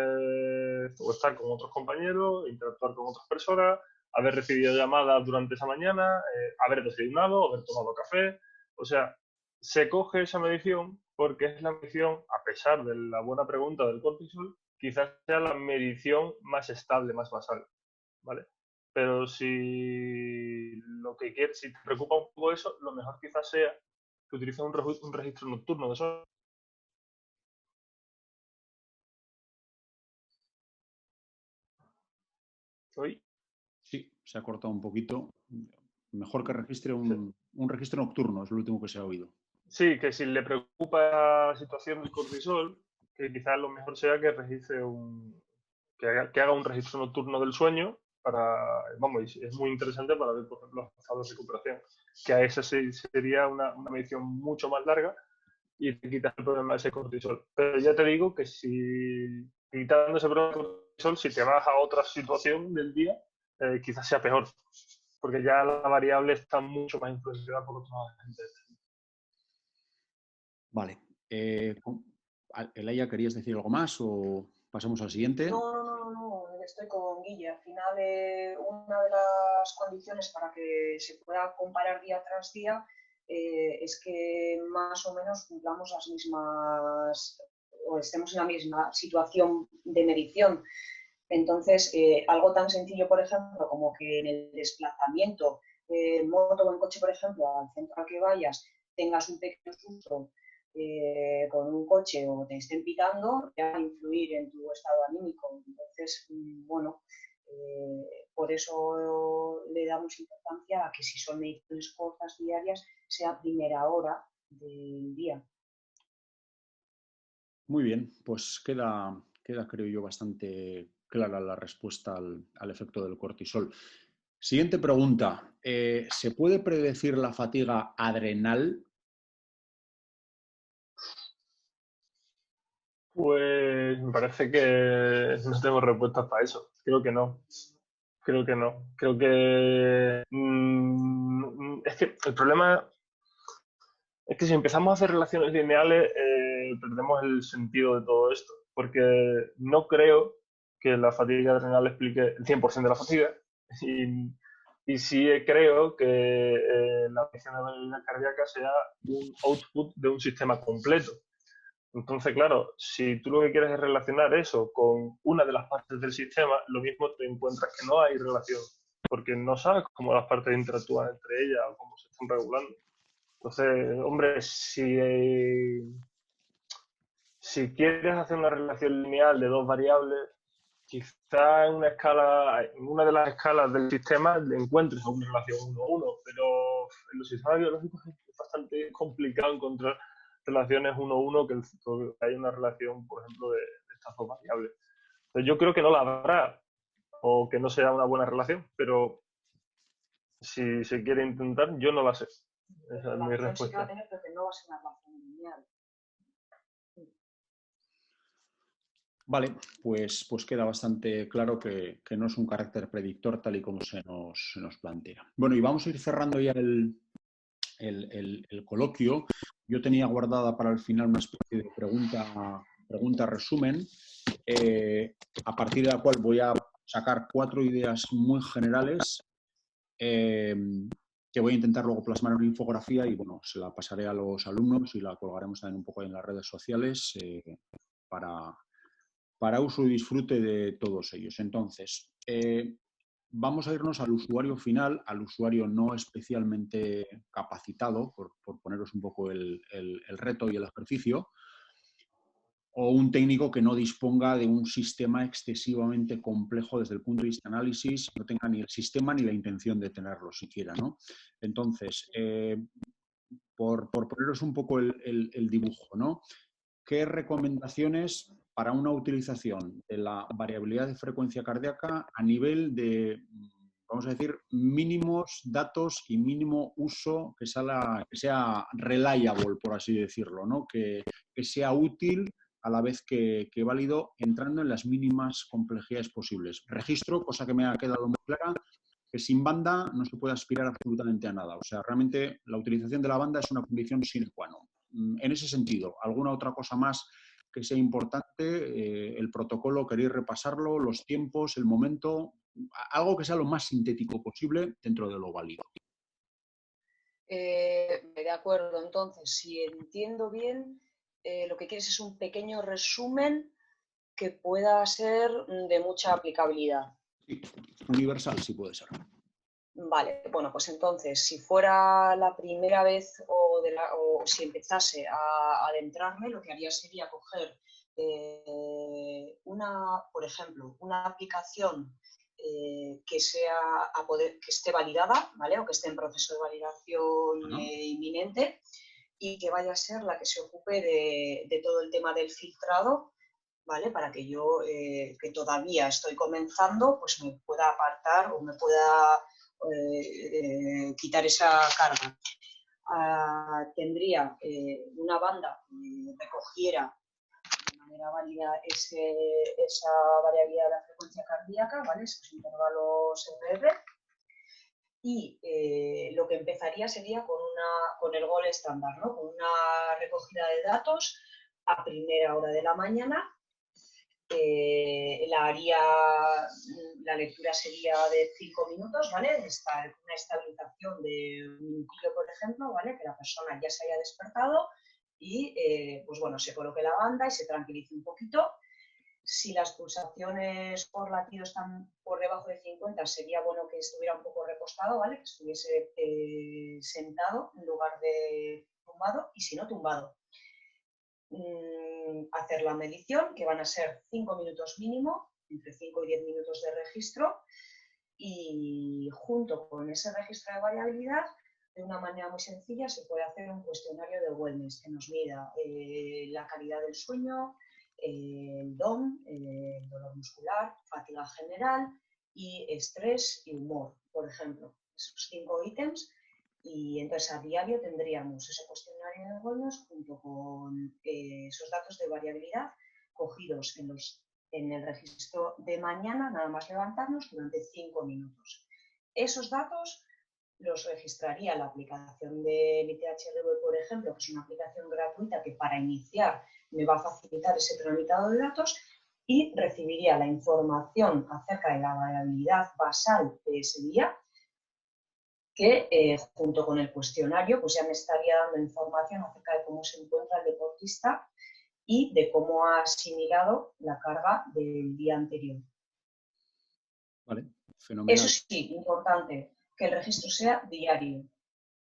o estar con otros compañeros, interactuar con otras personas, haber recibido llamadas durante esa mañana, haber desayunado, haber tomado café. O sea, se coge esa medición porque es la medición, a pesar de la buena pregunta del cortisol, quizás sea la medición más estable, más basal, ¿vale? Pero si lo que quieres, si te preocupa un poco eso, lo mejor quizás sea que utilices un registro nocturno de eso. ¿Hoy? Sí, se ha cortado un poquito. Mejor que registre Sí. un registro nocturno, es lo último que se ha oído. Sí, que si le preocupa la situación del cortisol, que quizás lo mejor sea que registre que haga un registro nocturno del sueño vamos, es muy interesante para ver, por ejemplo, los estados de recuperación, que a esa sí sería una medición mucho más larga y te quitas el problema de ese cortisol. Pero ya te digo que si quitando ese problema de cortisol, si te vas a otra situación del día, quizás sea peor, porque ya la variable está mucho más influenciada por otros agentes. Vale. Elaya, ¿querías decir algo más o pasamos al siguiente? No, estoy con Guille. Al final, una de las condiciones para que se pueda comparar día tras día es que más o menos cumplamos las mismas o estemos en la misma situación de medición. Entonces, algo tan sencillo, por ejemplo, como que en el desplazamiento, en moto o en coche, por ejemplo, al centro al que vayas, tengas un pequeño susto con un coche o te estén pitando, te va a influir en tu estado anímico. Entonces, bueno, por eso le damos importancia a que si son mediciones cortas diarias, sea a primera hora del día. Muy bien, pues queda creo yo, bastante clara la respuesta al efecto del cortisol. Siguiente pregunta. ¿Se puede predecir la fatiga adrenal? Pues me parece que no tengo respuestas para eso. Creo que no. Creo que no. Creo que es que el problema es que si empezamos a hacer relaciones lineales perdemos el sentido de todo esto. Porque no creo que la fatiga adrenal explique el 100% de la fatiga. Y sí creo que la medición adrenal cardíaca sea un output de un sistema completo. Entonces, claro, si tú lo que quieres es relacionar eso con una de las partes del sistema, lo mismo te encuentras que no hay relación, porque no sabes cómo las partes interactúan entre ellas o cómo se están regulando. Entonces, hombre, si quieres hacer una relación lineal de dos variables, quizá en una de las escalas del sistema le encuentres una relación 1-1, pero en los sistemas biológicos es bastante complicado encontrar relaciones 1-1 que hay una relación, por ejemplo, de estas dos variables. Entonces, yo creo que no la habrá o que no sea una buena relación, pero si se quiere intentar, yo no la sé. Esa es mi respuesta. Sí que va a tener, pero que no va a ser una relación lineal. Vale, pues queda bastante claro que no es un carácter predictor tal y como se nos plantea. Bueno, y vamos a ir cerrando ya el coloquio. Yo tenía guardada para el final una especie de pregunta resumen, a partir de la cual voy a sacar 4 ideas muy generales que voy a intentar luego plasmar en una infografía y bueno, se la pasaré a los alumnos y la colgaremos también un poco en las redes sociales para uso y disfrute de todos ellos. Entonces, vamos a irnos al usuario final, al usuario no especialmente capacitado, por poneros un poco el reto y el ejercicio, o un técnico que no disponga de un sistema excesivamente complejo desde el punto de vista de análisis, no tenga ni el sistema ni la intención de tenerlo siquiera, ¿no? Entonces, por poneros un poco el dibujo, ¿no? ¿Qué recomendaciones para una utilización de la variabilidad de frecuencia cardíaca a nivel de, vamos a decir, mínimos datos y mínimo uso que sea reliable, por así decirlo, ¿no? Que sea útil a la vez que válido, entrando en las mínimas complejidades posibles? Registro, cosa que me ha quedado muy clara, que sin banda no se puede aspirar absolutamente a nada. O sea, realmente la utilización de la banda es una condición sine qua non. En ese sentido, ¿alguna otra cosa más que sea importante? El protocolo, ¿queréis repasarlo? ¿Los tiempos? ¿El momento? Algo que sea lo más sintético posible dentro de lo válido. De acuerdo, entonces, si entiendo bien, lo que quieres es un pequeño resumen que pueda ser de mucha aplicabilidad. Sí, universal, sí puede ser. Vale, bueno, pues entonces, si fuera la primera vez o si empezase a adentrarme, lo que haría sería coger por ejemplo, una aplicación que esté validada, ¿vale? O que esté en proceso de validación inminente, y que vaya a ser la que se ocupe de todo el tema del filtrado, ¿vale? Para que yo, que todavía estoy comenzando, pues me pueda apartar o me pueda quitar esa carga. Tendría una banda que recogiera de manera válida esa variabilidad de la frecuencia cardíaca, ¿vale? Esos intervalos RR. Y lo que empezaría sería con el gol estándar, ¿no? Con una recogida de datos a primera hora de la mañana. La lectura sería de 5 minutos, ¿vale? Una estabilización de un minutillo, por ejemplo, ¿vale? Que la persona ya se haya despertado y, pues bueno, se coloque la banda y se tranquilice un poquito. Si las pulsaciones por latido están por debajo de 50, sería bueno que estuviera un poco recostado, ¿vale? Que estuviese sentado en lugar de tumbado, y si no, tumbado. Hacer la medición, que van a ser 5 minutos mínimo, entre 5 y 10 minutos de registro, y junto con ese registro de variabilidad, de una manera muy sencilla, se puede hacer un cuestionario de wellness que nos mida la calidad del sueño, el DOM, el dolor muscular, fatiga general y estrés y humor, por ejemplo. Esos 5 ítems. Y entonces a diario tendríamos ese cuestionario de wellness junto con esos datos de variabilidad cogidos en el registro de mañana, nada más levantarnos, durante 5 minutos. Esos datos los registraría la aplicación del ITHRV, por ejemplo, que es una aplicación gratuita que para iniciar me va a facilitar ese tramitado de datos, y recibiría la información acerca de la variabilidad basal de ese día, que junto con el cuestionario pues ya me estaría dando información acerca de cómo se encuentra el deportista y de cómo ha asimilado la carga del día anterior. Vale, fenomenal. Eso sí, importante, que el registro sea diario,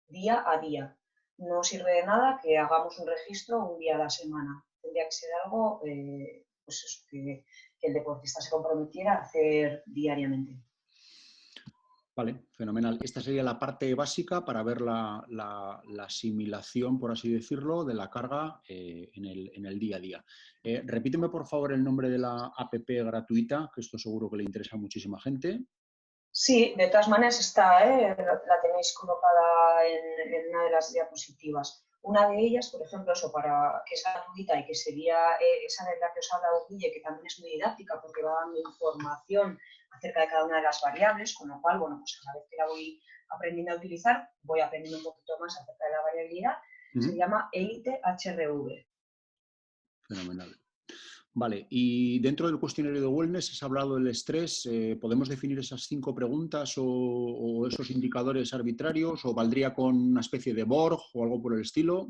día a día. No sirve de nada que hagamos un registro un día a la semana. Tendría que ser algo pues eso, que el deportista se comprometiera a hacer diariamente. Vale, fenomenal. Esta sería la parte básica para ver la asimilación, por así decirlo, de la carga en el día a día. Repíteme, por favor, el nombre de la app gratuita, que esto seguro que le interesa a muchísima gente. Sí, de todas maneras está, la tenéis colocada en una de las diapositivas. Una de ellas, por ejemplo, eso que es gratuita y que sería esa de la que os ha hablado Guille, que también es muy didáctica porque va dando información acerca de cada una de las variables, con lo cual, bueno, pues a la vez que la voy aprendiendo a utilizar, voy aprendiendo un poquito más acerca de la variabilidad. Se llama Elite HRV. Fenomenal. Vale, y dentro del cuestionario de wellness has hablado del estrés. ¿Podemos definir esas 5 preguntas o esos indicadores arbitrarios? ¿O valdría con una especie de Borg o algo por el estilo?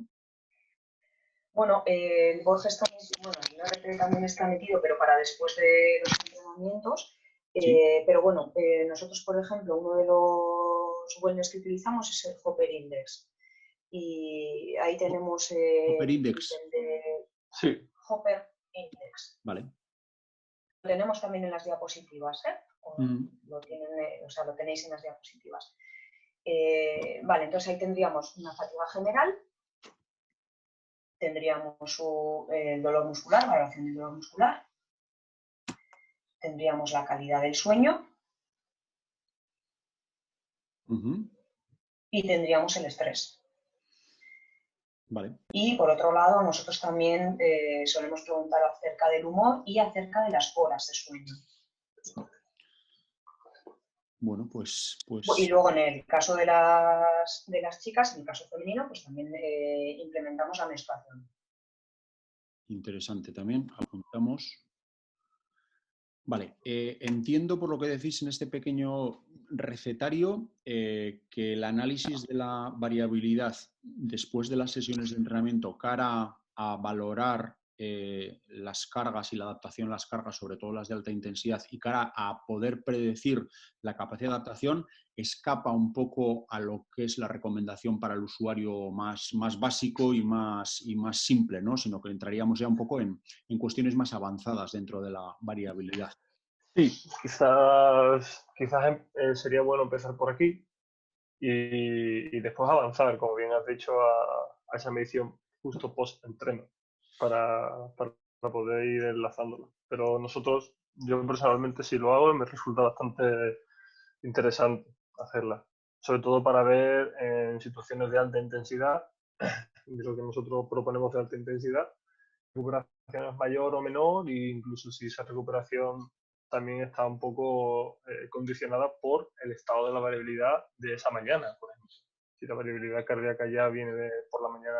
Bueno, el Borg está metido, bueno, el RP también está metido, pero para después de los entrenamientos. Sí. Pero bueno, nosotros, por ejemplo, uno de los wellness que utilizamos es el Hopper Index. Y ahí tenemos Hopper Index. Sí. Hopper Index. Vale. Lo tenemos también en las diapositivas, ¿eh? Lo tenéis en las diapositivas. Vale, entonces ahí tendríamos una fatiga general, tendríamos el dolor muscular, valoración del dolor muscular, tendríamos la calidad del sueño y tendríamos el estrés. Vale. Y por otro lado, nosotros también solemos preguntar acerca del humor y acerca de las horas de sueño. Bueno, pues... Y luego en el caso de las chicas, en el caso femenino, pues también implementamos la menstruación. Interesante también, apuntamos. Vale, entiendo por lo que decís en este pequeño recetario que el análisis de la variabilidad después de las sesiones de entrenamiento cara a valorar las cargas y la adaptación a las cargas, sobre todo las de alta intensidad, y cara a poder predecir la capacidad de adaptación, escapa un poco a lo que es la recomendación para el usuario más básico y más simple, ¿no? Sino que entraríamos ya un poco en cuestiones más avanzadas dentro de la variabilidad. Sí, quizás sería bueno empezar por aquí y después avanzar, como bien has dicho, a a esa medición justo post-entreno para poder ir enlazándolo. Pero yo personalmente sí lo hago y me resulta bastante interesante hacerla, sobre todo para ver en situaciones de alta intensidad, de lo que nosotros proponemos de alta intensidad, recuperación es mayor o menor, e incluso si esa recuperación también está un poco condicionada por el estado de la variabilidad de esa mañana, por ejemplo. Si la variabilidad cardíaca ya viene por la mañana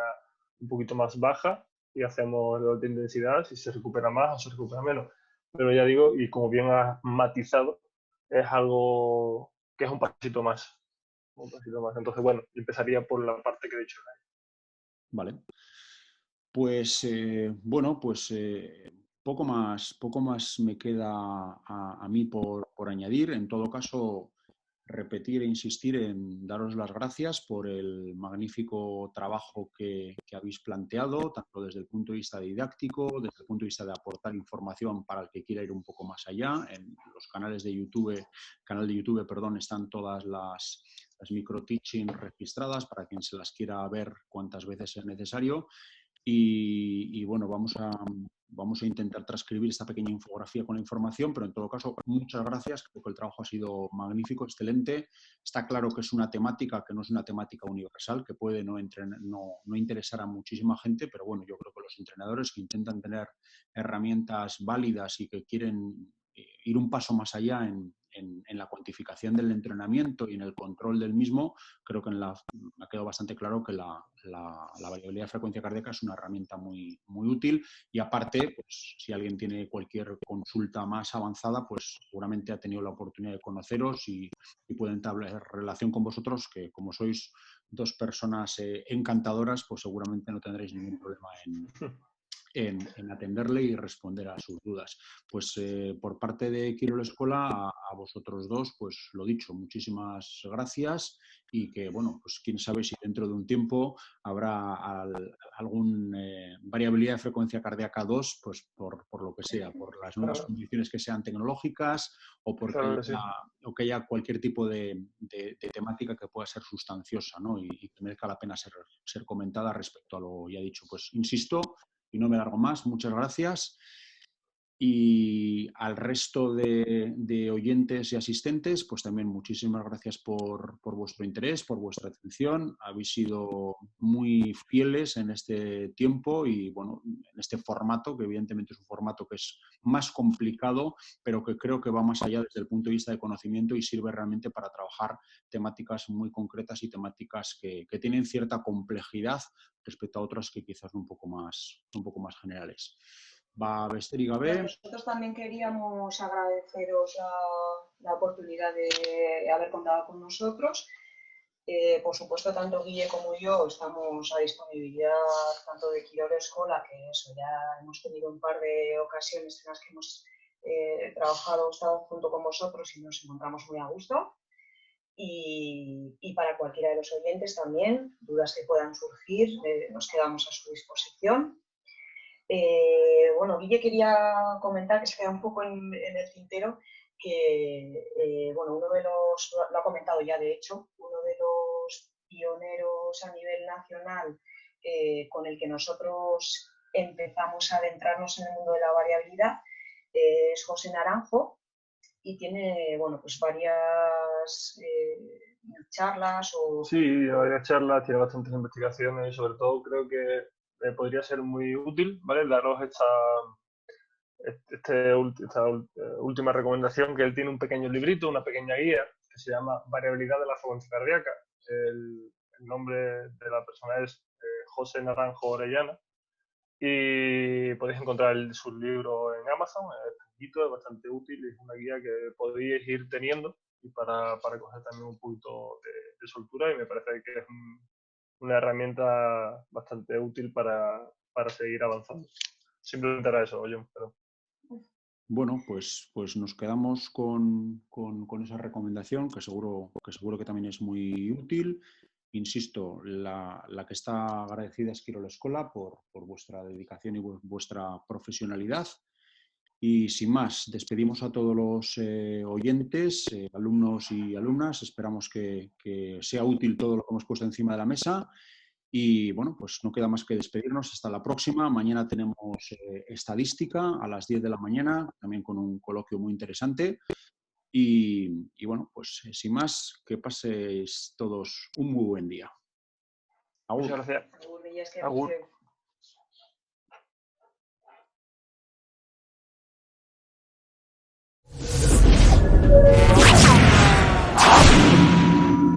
un poquito más baja y hacemos de alta intensidad, si se recupera más o se recupera menos. Pero ya digo, y como bien has matizado, es algo que es un pasito más. Un pasito más. Entonces, bueno, empezaría por la parte que he dicho. Vale. Pues bueno, pues poco más me queda a mí por añadir. En todo caso, repetir e insistir en daros las gracias por el magnífico trabajo que habéis planteado, tanto desde el punto de vista didáctico, desde el punto de vista de aportar información para el que quiera ir un poco más allá. En los canal de YouTube, están todas las micro-teaching registradas para quien se las quiera ver cuantas veces sea necesario. Y bueno, vamos a intentar transcribir esta pequeña infografía con la información, pero en todo caso, muchas gracias. Creo que el trabajo ha sido magnífico, excelente. Está claro que es una temática que no es una temática universal, que puede no interesar a muchísima gente, pero bueno, yo creo que los entrenadores que intentan tener herramientas válidas y que quieren ir un paso más allá en la cuantificación del entrenamiento y en el control del mismo, creo que me ha quedado bastante claro que la variabilidad de frecuencia cardíaca es una herramienta muy, muy útil, y aparte, pues, si alguien tiene cualquier consulta más avanzada, pues seguramente ha tenido la oportunidad de conoceros y puede entablar relación con vosotros, que como sois dos personas encantadoras, pues seguramente no tendréis ningún problema en atenderle y responder a sus dudas. Pues por parte de Quirol Escola, a vosotros dos, pues lo dicho, muchísimas gracias, y que, bueno, pues quién sabe si dentro de un tiempo habrá algún variabilidad de frecuencia cardíaca 2, pues por lo que sea, por las nuevas condiciones que sean tecnológicas o porque que haya cualquier tipo de temática que pueda ser sustanciosa, ¿no? y que merezca la pena ser comentada respecto a lo ya dicho. Pues insisto, y no me largo más, muchas gracias. Y al resto de oyentes y asistentes, pues también muchísimas gracias por vuestro interés, por vuestra atención. Habéis sido muy fieles en este tiempo y, bueno, en este formato, que evidentemente es un formato que es más complicado, pero que creo que va más allá desde el punto de vista de conocimiento y sirve realmente para trabajar temáticas muy concretas y temáticas que tienen cierta complejidad respecto a otras que quizás son un poco más generales. Va Bester Gabe. Nosotros también queríamos agradeceros la oportunidad de haber contado con nosotros. Por supuesto, tanto Guille como yo estamos a disponibilidad tanto de Quirol Escola, que eso ya hemos tenido un par de ocasiones en las que hemos estado junto con vosotros y nos encontramos muy a gusto. Y para cualquiera de los oyentes también, dudas que puedan surgir, nos quedamos a su disposición. Bueno, Guille quería comentar, que se queda un poco en el tintero, que bueno, lo ha comentado ya de hecho, uno de los pioneros a nivel nacional con el que nosotros empezamos a adentrarnos en el mundo de la variabilidad es José Naranjo, y tiene, bueno, pues varias charlas o... Sí, varias charlas, tiene bastantes investigaciones y sobre todo creo que podría ser muy útil, ¿vale? Daros esta última recomendación, que él tiene un pequeño librito, una pequeña guía, que se llama Variabilidad de la frecuencia cardíaca. El nombre de la persona es José Naranjo Orellana, y podéis encontrar su libro en Amazon. Es pequeñito, es bastante útil y es una guía que podéis ir teniendo y para coger también un punto de soltura, y me parece que es una herramienta bastante útil para seguir avanzando. Simplemente era eso, oye, pero... Bueno, pues nos quedamos con esa recomendación, que seguro que también es muy útil. Insisto, la que está agradecida es Quirol Escola por vuestra dedicación y vuestra profesionalidad. Y sin más, despedimos a todos los oyentes, alumnos y alumnas. Esperamos que sea útil todo lo que hemos puesto encima de la mesa. Y bueno, pues no queda más que despedirnos. Hasta la próxima. Mañana tenemos estadística a las 10 de la mañana, también con un coloquio muy interesante. Y bueno, pues sin más, que paséis todos un muy buen día. Agur. Muchas gracias. Agur, Mila esker, Agur. guztioi.